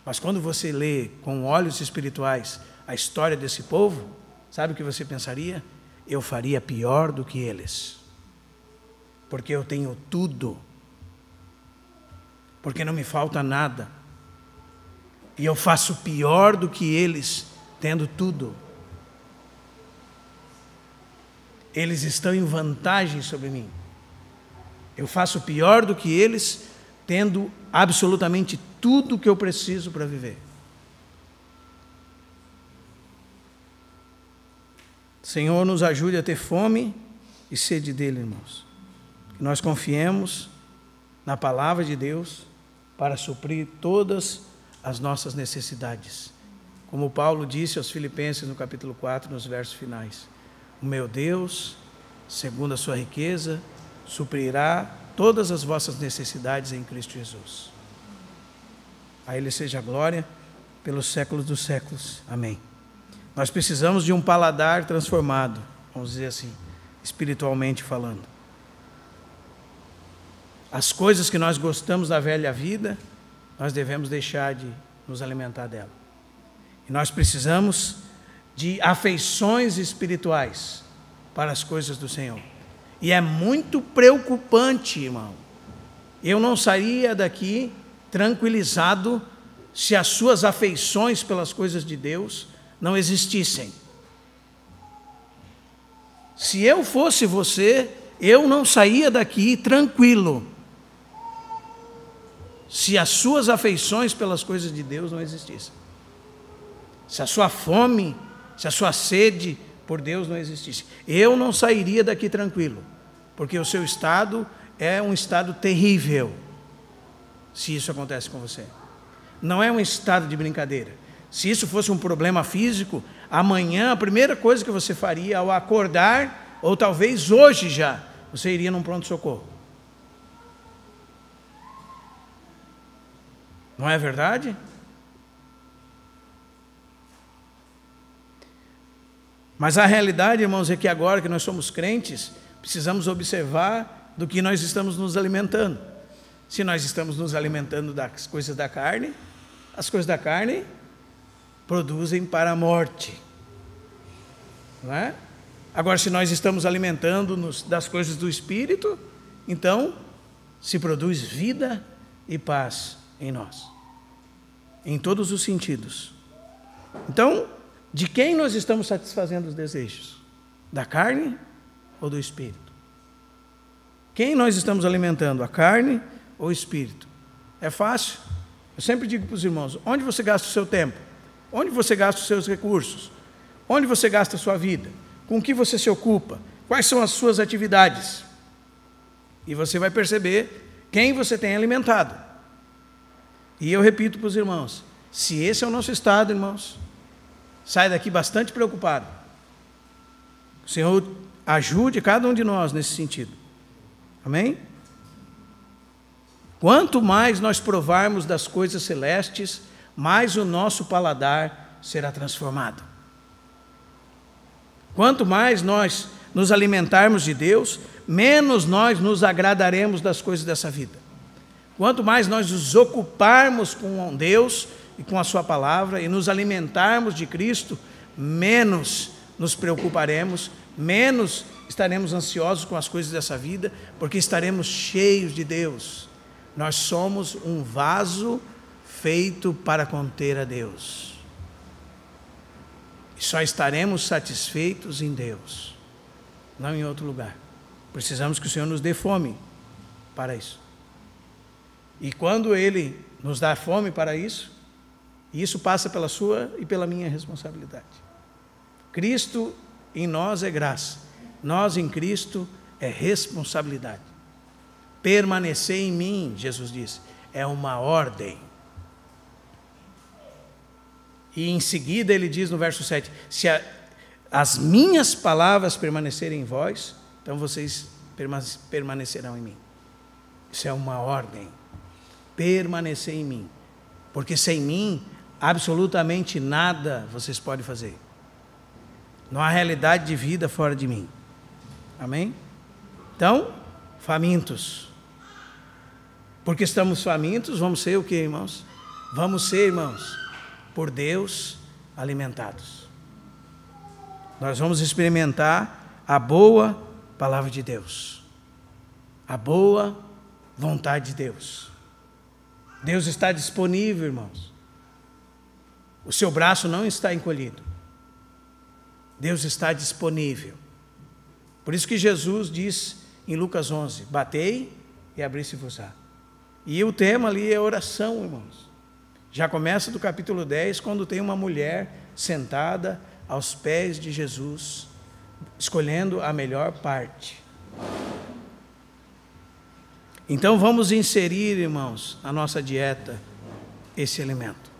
Mas quando você lê com olhos espirituais a história desse povo, sabe o que você pensaria? Eu faria pior do que eles. porque eu tenho tudo, porque não me falta nada, e eu faço pior do que eles, tendo tudo. Eles estão em vantagem sobre mim. Eu faço pior do que eles, tendo absolutamente tudo que eu preciso para viver. Senhor, nos ajude a ter fome e sede dele, irmãos. Que nós confiemos na palavra de Deus para suprir todas as nossas necessidades. Como Paulo disse aos Filipenses no capítulo 4, nos versos finais: o meu Deus, segundo a sua riqueza, suprirá todas as vossas necessidades em Cristo Jesus. A Ele seja a glória pelos séculos dos séculos. Amém. Nós precisamos de um paladar transformado, vamos dizer assim, espiritualmente falando. As coisas que nós gostamos da velha vida, nós devemos deixar de nos alimentar dela. E nós precisamos de afeições espirituais para as coisas do Senhor. E é muito preocupante, irmão. Eu não sairia daqui tranquilizado se as suas afeições pelas coisas de Deus não existissem. Se eu fosse você, eu não saía daqui tranquilo se as suas afeições pelas coisas de Deus não existissem. Se a sua fome, se a sua sede por Deus não existisse. Eu não sairia daqui tranquilo, porque o seu estado é um estado terrível, se isso acontece com você. Não é um estado de brincadeira. Se isso fosse um problema físico, amanhã a primeira coisa que você faria ao acordar, ou talvez hoje já, você iria num pronto-socorro. Não é verdade? Mas a realidade, irmãos, é que agora que nós somos crentes, precisamos observar do que nós estamos nos alimentando. Se nós estamos nos alimentando das coisas da carne, as coisas da carne produzem para a morte. Não é? Agora, se nós estamos alimentando-nos das coisas do Espírito, então se produz vida e paz em nós, em todos os sentidos. Então, de quem nós estamos satisfazendo os desejos? Da carne ou do Espírito? Quem nós estamos alimentando? A carne ou o Espírito? É fácil. Eu sempre digo para os irmãos: onde você gasta o seu tempo? Onde você gasta os seus recursos? Onde você gasta a sua vida? Com o que você se ocupa? Quais são as suas atividades? E você vai perceber quem você tem alimentado. E eu repito para os irmãos: se esse é o nosso estado, irmãos, sai daqui bastante preocupado. O Senhor ajude cada um de nós nesse sentido. Amém? Quanto mais nós provarmos das coisas celestes, mais o nosso paladar será transformado. Quanto mais nós nos alimentarmos de Deus, menos nós nos agradaremos das coisas dessa vida. Quanto mais nós nos ocuparmos com Deus e com a sua palavra e nos alimentarmos de Cristo, menos nos preocuparemos, menos estaremos ansiosos com as coisas dessa vida, porque estaremos cheios de Deus. Nós somos um vaso feito para conter a Deus. E só estaremos satisfeitos em Deus, não em outro lugar. Precisamos que o Senhor nos dê fome para isso. E quando Ele nos dá fome para isso, isso passa pela sua e pela minha responsabilidade. Cristo em nós é graça, nós em Cristo é responsabilidade. Permanecer em mim, Jesus disse, é uma ordem. E em seguida ele diz no verso 7, se as minhas palavras permanecerem em vós, então vocês permanecerão em mim. Isso é uma ordem. Permanecer em mim. Porque sem mim, absolutamente nada vocês podem fazer. Não há realidade de vida fora de mim. Amém? Então, famintos. Porque estamos famintos, vamos ser o que, irmãos? Vamos ser, irmãos, por Deus alimentados. Nós vamos experimentar a boa palavra de Deus. a boa vontade de Deus. Deus está disponível, irmãos. O seu braço não está encolhido. Deus está disponível. Por isso que Jesus diz em Lucas 11, batei e abri-se-vos-á. E o tema ali é oração, irmãos. Já começa do capítulo 10, quando tem uma mulher sentada aos pés de Jesus, escolhendo a melhor parte. Então vamos inserir, irmãos, na nossa dieta esse alimento.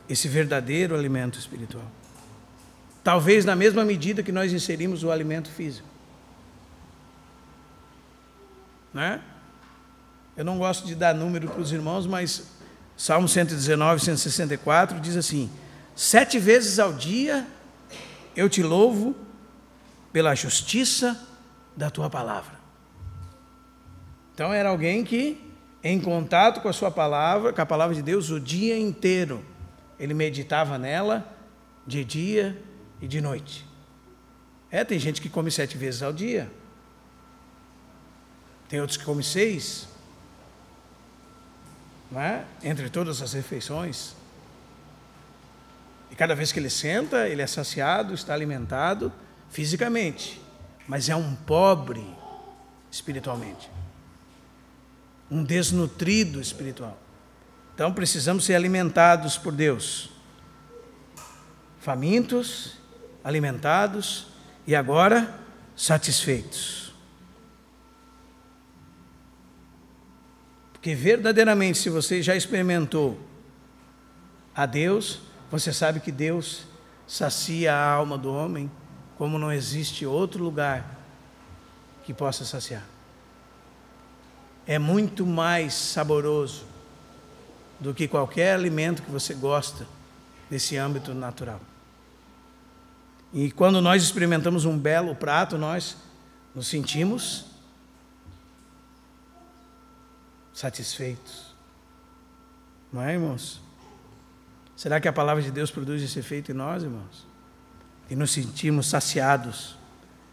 Esse verdadeiro alimento espiritual. Talvez na mesma medida que nós inserimos o alimento físico. Né? Eu não gosto de dar número para os irmãos, mas Salmo 119, 164 diz assim: 7 vezes ao dia eu te louvo pela justiça da tua palavra. Então era alguém que, em contato com a sua palavra, com a palavra de Deus, o dia inteiro, ele meditava nela, de dia e de noite. Tem gente que come 7 vezes ao dia. Tem outros que comem 6. Não é? Entre todas as refeições. E cada vez que ele senta, ele é saciado, está alimentado fisicamente. Mas é um pobre espiritualmente. Um desnutrido espiritual. Então precisamos ser alimentados por Deus. Famintos, alimentados e agora satisfeitos. Porque verdadeiramente, se você já experimentou a Deus, você sabe que Deus sacia a alma do homem como não existe outro lugar que possa saciar. É muito mais saboroso do que qualquer alimento que você gosta desse âmbito natural. E quando nós experimentamos um belo prato, nós nos sentimos satisfeitos. Não é, irmãos? Será que a palavra de Deus produz esse efeito em nós, irmãos? E nos sentimos saciados,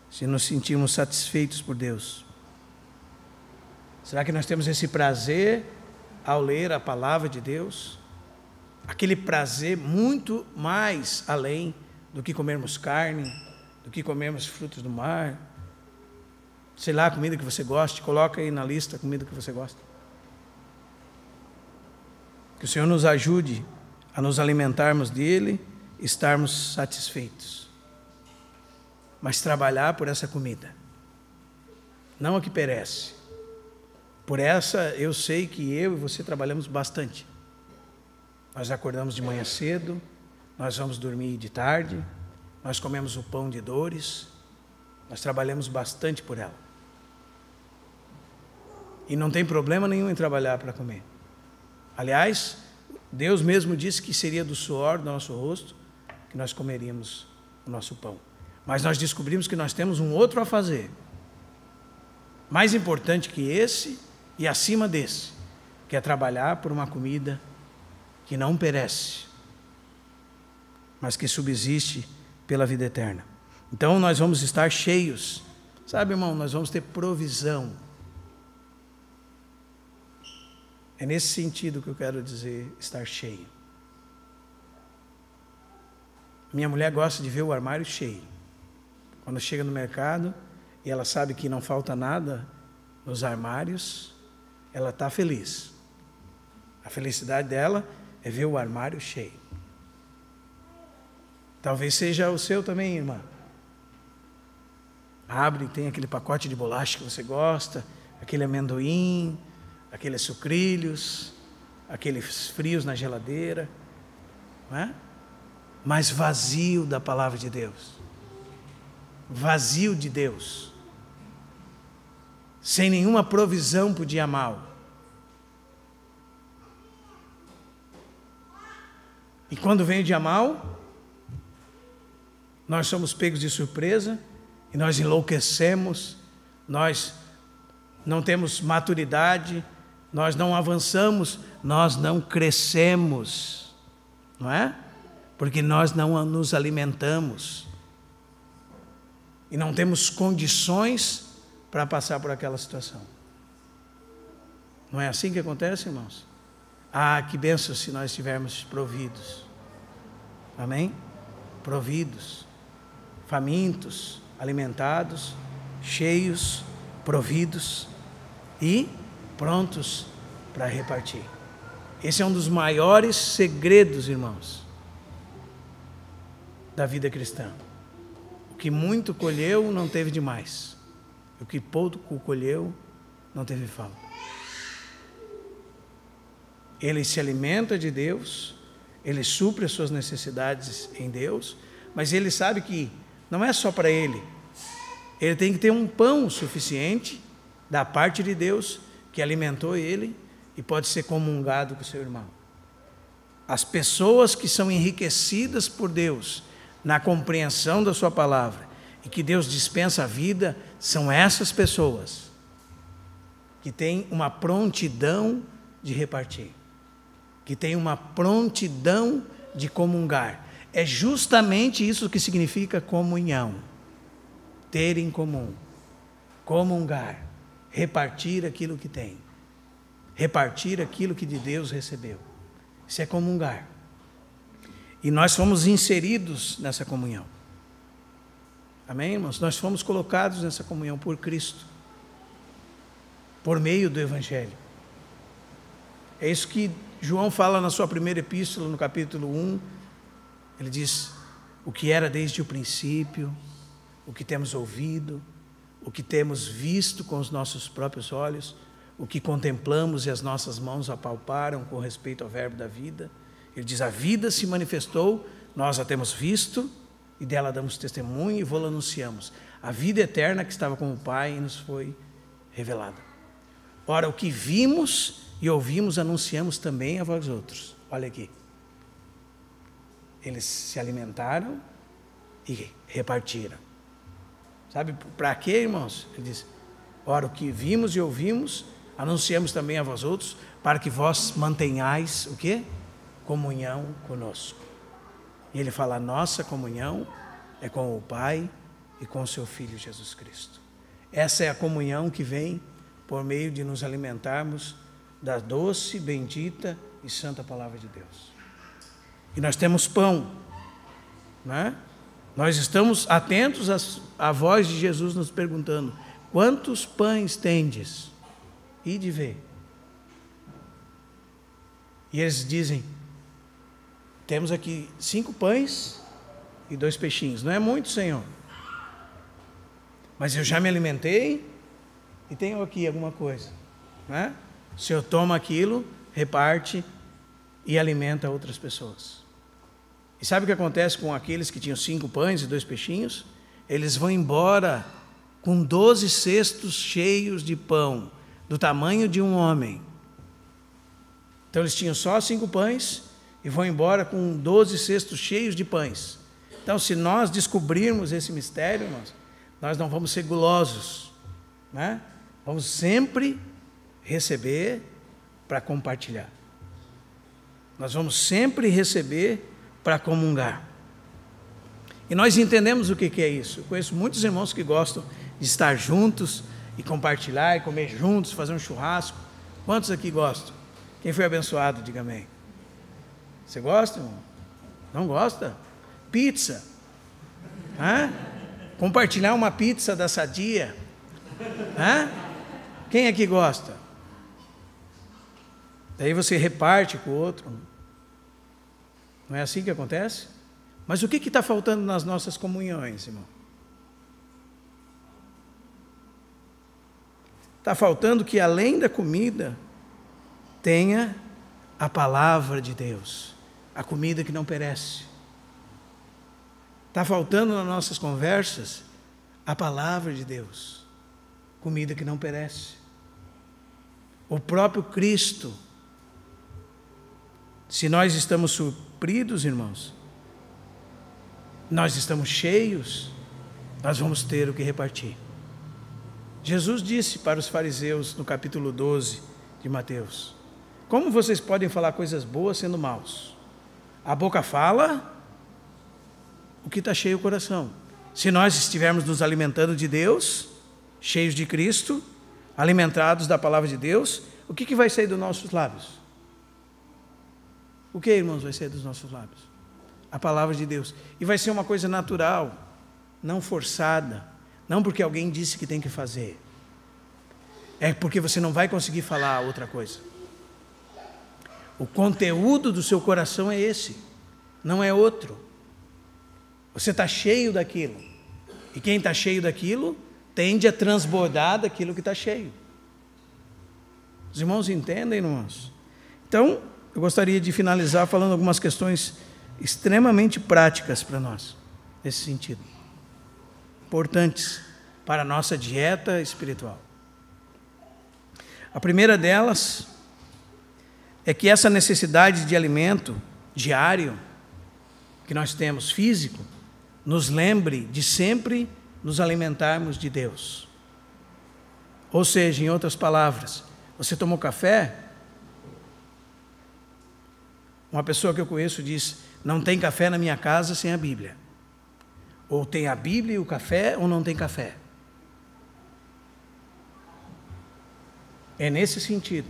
se nos sentimos satisfeitos por Deus. Será que nós temos esse prazer ao ler a palavra de Deus? Aquele prazer muito mais além do que comermos carne, do que comermos frutos do mar. Sei lá, a comida que você gosta, coloca aí na lista a comida que você gosta. Que o Senhor nos ajude a nos alimentarmos dele, estarmos satisfeitos. Mas trabalhar por essa comida, não a que perece. Por essa eu sei que eu e você trabalhamos bastante. Nós acordamos de manhã cedo, nós vamos dormir de tarde, nós comemos o pão de dores, nós trabalhamos bastante por ela. E não tem problema nenhum em trabalhar para comer. Aliás, Deus mesmo disse que seria do suor do nosso rosto que nós comeríamos o nosso pão. Mas nós descobrimos que nós temos um outro a fazer, mais importante que esse e acima desse, que é trabalhar por uma comida que não perece, mas que subsiste pela vida eterna. Então nós vamos estar cheios, sabe, irmão, nós vamos ter provisão. É nesse sentido que eu quero dizer estar cheio. Minha mulher gosta de ver o armário cheio. Quando chega no mercado e ela sabe que não falta nada nos armários, ela está feliz. A felicidade dela é ver o armário cheio. Talvez seja o seu também, irmã. Abre e tem aquele pacote de bolacha que você gosta, aquele amendoim, aqueles sucrilhos, aqueles frios na geladeira, não é? Mas vazio da palavra de Deus. Vazio de Deus. Sem nenhuma provisão para o dia mau. E quando vem o dia mau, nós somos pegos de surpresa e nós enlouquecemos, nós não temos maturidade, nós não avançamos, nós não crescemos, não é? Porque nós não nos alimentamos e não temos condições para passar por aquela situação. Não é assim que acontece, irmãos? Ah, que bênção se nós estivermos providos. Amém? Providos, famintos, alimentados, cheios, providos e prontos para repartir. Esse é um dos maiores segredos, irmãos, da vida cristã. O que muito colheu não teve demais. O que pouco colheu não teve falta. Ele se alimenta de Deus, ele supre as suas necessidades em Deus, mas ele sabe que não é só para ele. Ele tem que ter um pão suficiente da parte de Deus que alimentou ele e pode ser comungado com o seu irmão. As pessoas que são enriquecidas por Deus na compreensão da sua palavra e que Deus dispensa a vida, são essas pessoas que têm uma prontidão de repartir, que têm uma prontidão de comungar. É justamente isso que significa comunhão. Ter em comum, comungar, repartir aquilo que tem, repartir aquilo que de Deus recebeu. Isso é comungar. E nós fomos inseridos nessa comunhão. Amém, irmãos? Nós fomos colocados nessa comunhão por Cristo, por meio do Evangelho. É isso que João fala na sua primeira epístola, no capítulo 1. Ele diz: o que era desde o princípio, o que temos ouvido, o que temos visto com os nossos próprios olhos, o que contemplamos e as nossas mãos apalparam com respeito ao verbo da vida. Ele diz: a vida se manifestou, nós a temos visto e dela damos testemunho e vô-la anunciamos. A vida eterna que estava com o Pai nos foi revelada. Ora, o que vimos e ouvimos anunciamos também a vós outros. Olha aqui. Eles se alimentaram e repartiram. Sabe para quê, irmãos? Ele diz: ora, o que vimos e ouvimos anunciamos também a vós outros, para que vós mantenhais o quê? Comunhão conosco. E ele fala: a nossa comunhão é com o Pai e com o seu Filho Jesus Cristo. Essa é a comunhão que vem por meio de nos alimentarmos da doce, bendita e santa palavra de Deus. E nós temos pão, né? Nós estamos atentos à voz de Jesus nos perguntando: quantos pães tendes? E de ver. E eles dizem: temos aqui 5 pães e 2 peixinhos. Não é muito, Senhor, mas eu já me alimentei e tenho aqui alguma coisa, né? O Senhor toma aquilo, reparte e alimenta outras pessoas. E sabe o que acontece com aqueles que tinham 5 pães e 2 peixinhos? Eles vão embora com 12 cestos cheios de pão, do tamanho de um homem. Então eles tinham só 5 pães e vão embora com 12 cestos cheios de pães. Então, se nós descobrirmos esse mistério, nós não vamos ser gulosos, né? Vamos sempre receber para compartilhar. Nós vamos sempre receber para comungar. E nós entendemos o que é isso. Eu conheço muitos irmãos que gostam de estar juntos e compartilhar e comer juntos, fazer um churrasco. Quantos aqui gostam? Quem foi abençoado, diga amém. Você gosta, irmão? Não gosta? Pizza. Hã? Compartilhar uma pizza da Sadia. Hã? Quem aqui gosta? Daí você reparte com o outro. Não é assim que acontece? Mas o que está faltando nas nossas comunhões, irmão? Está faltando que, além da comida, tenha a palavra de Deus, a comida que não perece. Está faltando nas nossas conversas a palavra de Deus, comida que não perece. O próprio Cristo. Se nós estamos supridos, irmãos, nós estamos cheios, nós vamos ter o que repartir. Jesus disse para os fariseus no capítulo 12 de Mateus: como vocês podem falar coisas boas sendo maus? A boca fala o que está cheio o coração. Se nós estivermos nos alimentando de Deus, cheios de Cristo, alimentados da palavra de Deus, o que vai sair dos nossos lábios? O que, irmãos, vai sair dos nossos lábios? A palavra de Deus. E vai ser uma coisa natural, não forçada, não porque alguém disse que tem que fazer. É porque você não vai conseguir falar outra coisa. O conteúdo do seu coração é esse, não é outro. Você está cheio daquilo. E quem está cheio daquilo, tende a transbordar daquilo que está cheio. Os irmãos entendem, irmãos? Então, eu gostaria de finalizar falando algumas questões extremamente práticas para nós, nesse sentido. Importantes para a nossa dieta espiritual. A primeira delas é que essa necessidade de alimento diário que nós temos, físico, nos lembre de sempre nos alimentarmos de Deus. Ou seja, em outras palavras, você tomou café? Uma pessoa que eu conheço diz, não tem café na minha casa sem a Bíblia. Ou tem a Bíblia e o café, ou não tem café. É nesse sentido.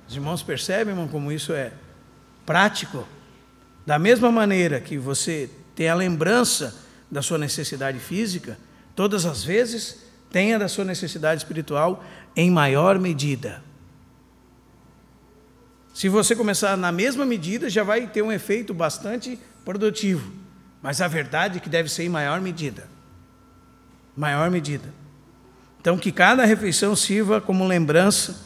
Os irmãos percebem, irmão, como isso é prático? Da mesma maneira que você tem a lembrança da sua necessidade física, todas as vezes tenha da sua necessidade espiritual em maior medida. Se você começar na mesma medida, já vai ter um efeito bastante produtivo. Mas a verdade é que deve ser em maior medida. Maior medida. Então, que cada refeição sirva como lembrança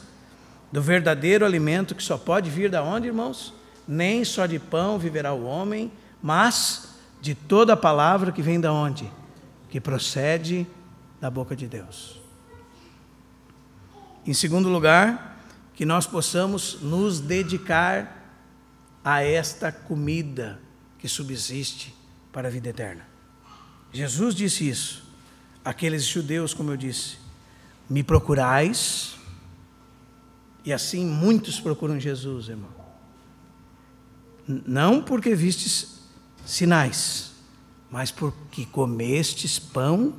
do verdadeiro alimento que só pode vir da onde, irmãos? Nem só de pão viverá o homem, mas de toda a palavra que vem da onde? Que procede da boca de Deus. Em segundo lugar, que nós possamos nos dedicar a esta comida que subsiste para a vida eterna. Jesus disse isso. Aqueles judeus, como eu disse, me procurais, e assim muitos procuram Jesus, irmão. Não porque vistes sinais, mas porque comestes pão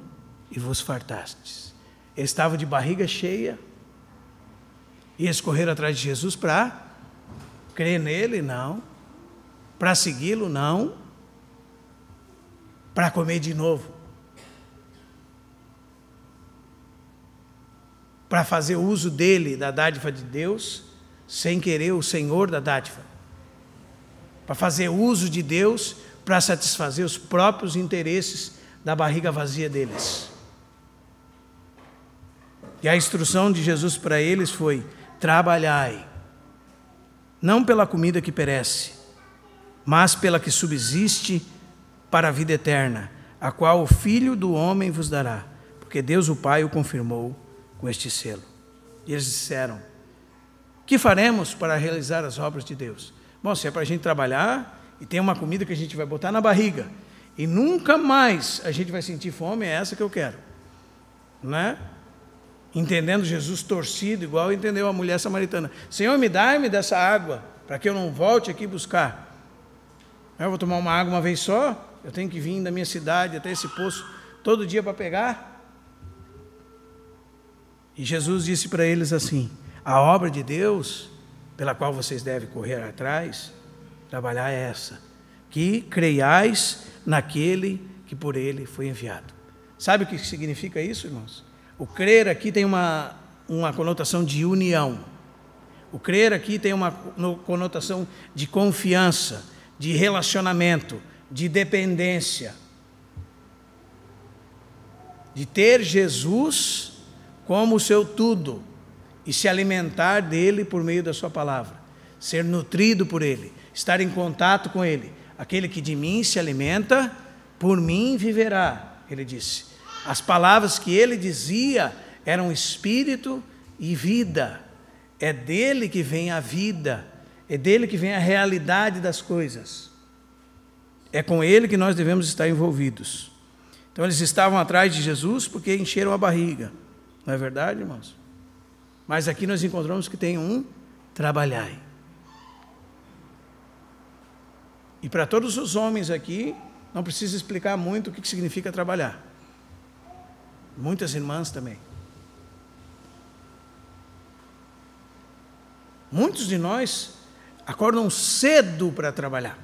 e vos fartastes. Eles estavam de barriga cheia, e eles correram atrás de Jesus para crer nele, não. Para segui-lo, não. Para comer de novo. Para fazer uso dele, da dádiva de Deus, sem querer o Senhor da dádiva. Para fazer uso de Deus, para satisfazer os próprios interesses da barriga vazia deles. E a instrução de Jesus para eles foi: trabalhai, não pela comida que perece, mas pela que subsiste para a vida eterna, a qual o Filho do Homem vos dará, porque Deus o Pai o confirmou com este selo. E eles disseram: que faremos para realizar as obras de Deus? Bom, se é para a gente trabalhar e tem uma comida que a gente vai botar na barriga e nunca mais a gente vai sentir fome, é essa que eu quero, não é? Entendendo Jesus torcido, igual entendeu a mulher samaritana: Senhor, me dá-me dessa água, para que eu não volte aqui buscar. Eu vou tomar uma água uma vez só, eu tenho que vir da minha cidade até esse poço todo dia para pegar. E Jesus disse para eles assim: a obra de Deus, pela qual vocês devem correr atrás, trabalhar é essa, que creiais naquele que por ele foi enviado. Sabe o que significa isso, irmãos? O crer aqui tem uma conotação de união. O crer aqui tem uma conotação de confiança, de relacionamento, de dependência. De ter Jesus como o seu tudo e se alimentar dele por meio da sua palavra. Ser nutrido por ele, estar em contato com ele. Aquele que de mim se alimenta, por mim viverá, ele disse. As palavras que ele dizia eram espírito e vida. É dele que vem a vida, é dele que vem a realidade das coisas. É com ele que nós devemos estar envolvidos. Então eles estavam atrás de Jesus porque encheram a barriga. Não é verdade, irmãos? Mas aqui nós encontramos que tem um trabalhai. E para todos os homens aqui, não precisa explicar muito o que significa trabalhar. muitas irmãs também. Muitos de nós acordam cedo para trabalhar.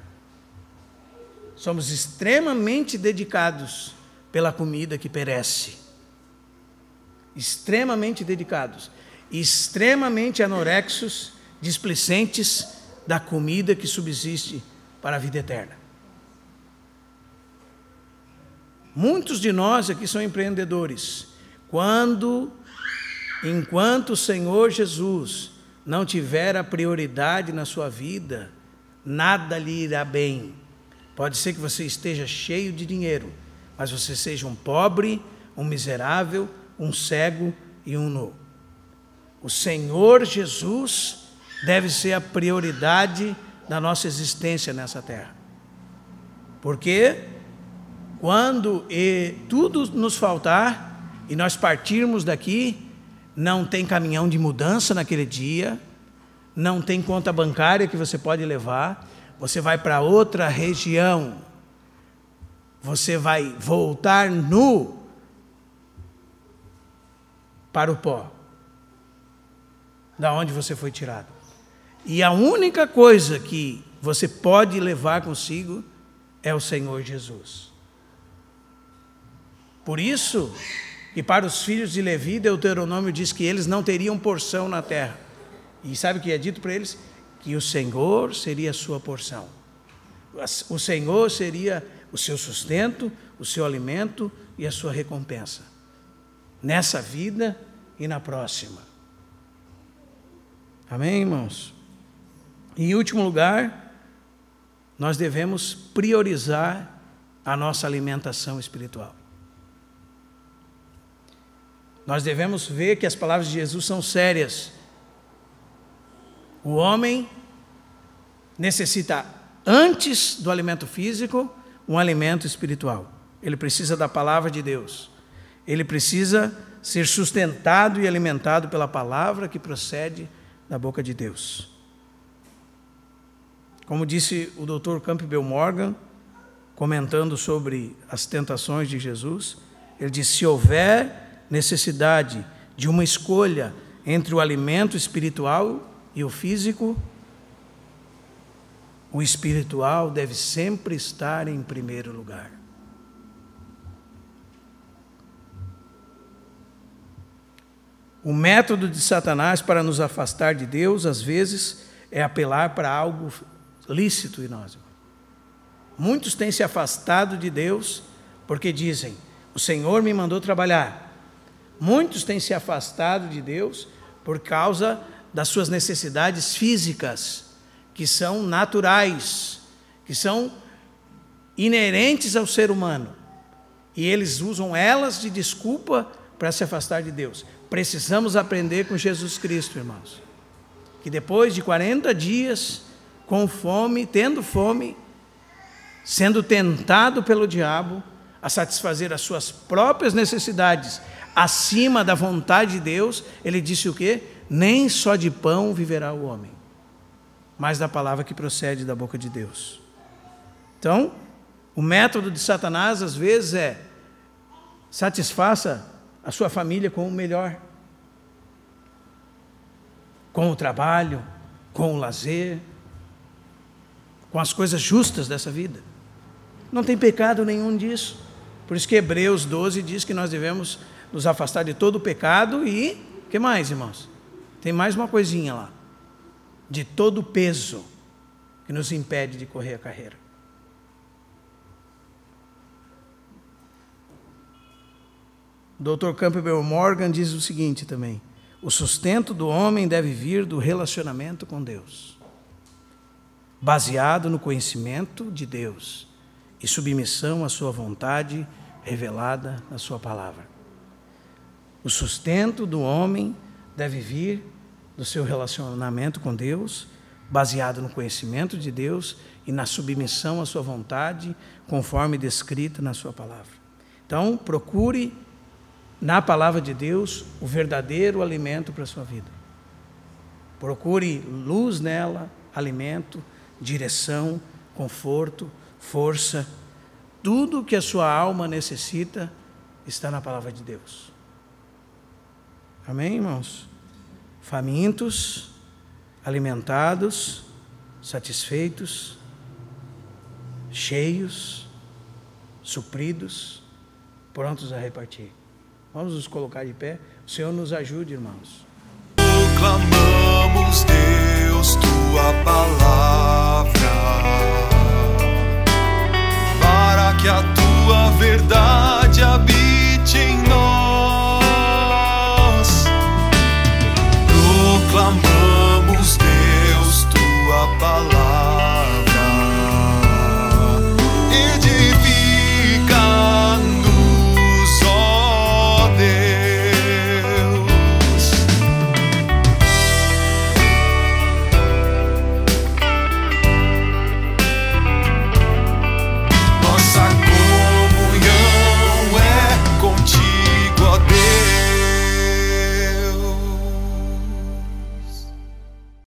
Somos extremamente dedicados pela comida que perece. Extremamente dedicados. Extremamente anorexos, displicentes da comida que subsiste para a vida eterna. Muitos de nós aqui são empreendedores. Enquanto o Senhor Jesus não tiver a prioridade na sua vida, nada lhe irá bem. Pode ser que você esteja cheio de dinheiro, mas você seja um pobre, um miserável, um cego e um nu. O Senhor Jesus deve ser a prioridade da nossa existência nessa terra. Porque quando tudo nos faltar e nós partirmos daqui, não tem caminhão de mudança naquele dia, não tem conta bancária que você pode levar, você vai para outra região, você vai voltar nu para o pó, da onde você foi tirado. E a única coisa que você pode levar consigo é o Senhor Jesus. Por isso que para os filhos de Levi, Deuteronômio diz que eles não teriam porção na terra. E sabe o que é dito para eles? Que o Senhor seria a sua porção. O Senhor seria o seu sustento, o seu alimento e a sua recompensa. Nessa vida e na próxima. Amém, irmãos? E em último lugar, nós devemos priorizar a nossa alimentação espiritual. Nós devemos ver que as palavras de Jesus são sérias. O homem necessita, antes do alimento físico, um alimento espiritual. Ele precisa da palavra de Deus. Ele precisa ser sustentado e alimentado pela palavra que procede da boca de Deus. Como disse o Dr. Campbell Morgan, comentando sobre as tentações de Jesus, ele disse: se houver necessidade de uma escolha entre o alimento espiritual e o físico, o espiritual deve sempre estar em primeiro lugar. O método de Satanás para nos afastar de Deus, às vezes, é apelar para algo lícito em nós. Muitos têm se afastado de Deus porque dizem: o Senhor me mandou trabalhar. Muitos têm se afastado de Deus por causa das suas necessidades físicas, que são naturais, que são inerentes ao ser humano. E eles usam elas de desculpa para se afastar de Deus. Precisamos aprender com Jesus Cristo, irmãos, que depois de 40 dias, com fome, tendo fome, sendo tentado pelo diabo a satisfazer as suas próprias necessidades acima da vontade de Deus, ele disse o quê? Nem só de pão viverá o homem, mas da palavra que procede da boca de Deus. Então, o método de Satanás às vezes é: satisfaça a sua família com o melhor, com o trabalho, com o lazer, com as coisas justas dessa vida. Não tem pecado nenhum disso. Por isso que Hebreus 12 diz que nós devemos nos afastar de todo o pecado e, o que mais, irmãos? Tem mais uma coisinha lá: de todo o peso que nos impede de correr a carreira. O Dr. Campbell Morgan diz o seguinte também: o sustento do homem deve vir do relacionamento com Deus, baseado no conhecimento de Deus e submissão à sua vontade revelada na sua palavra. O sustento do homem deve vir do seu relacionamento com Deus, baseado no conhecimento de Deus e na submissão à sua vontade, conforme descrita na sua palavra. Então, procure na palavra de Deus o verdadeiro alimento para a sua vida. Procure luz nela, alimento, direção, conforto, força. Tudo que a sua alma necessita está na palavra de Deus. Amém, irmãos? Famintos, alimentados, satisfeitos, cheios, supridos, prontos a repartir. Vamos nos colocar de pé. O Senhor nos ajude, irmãos.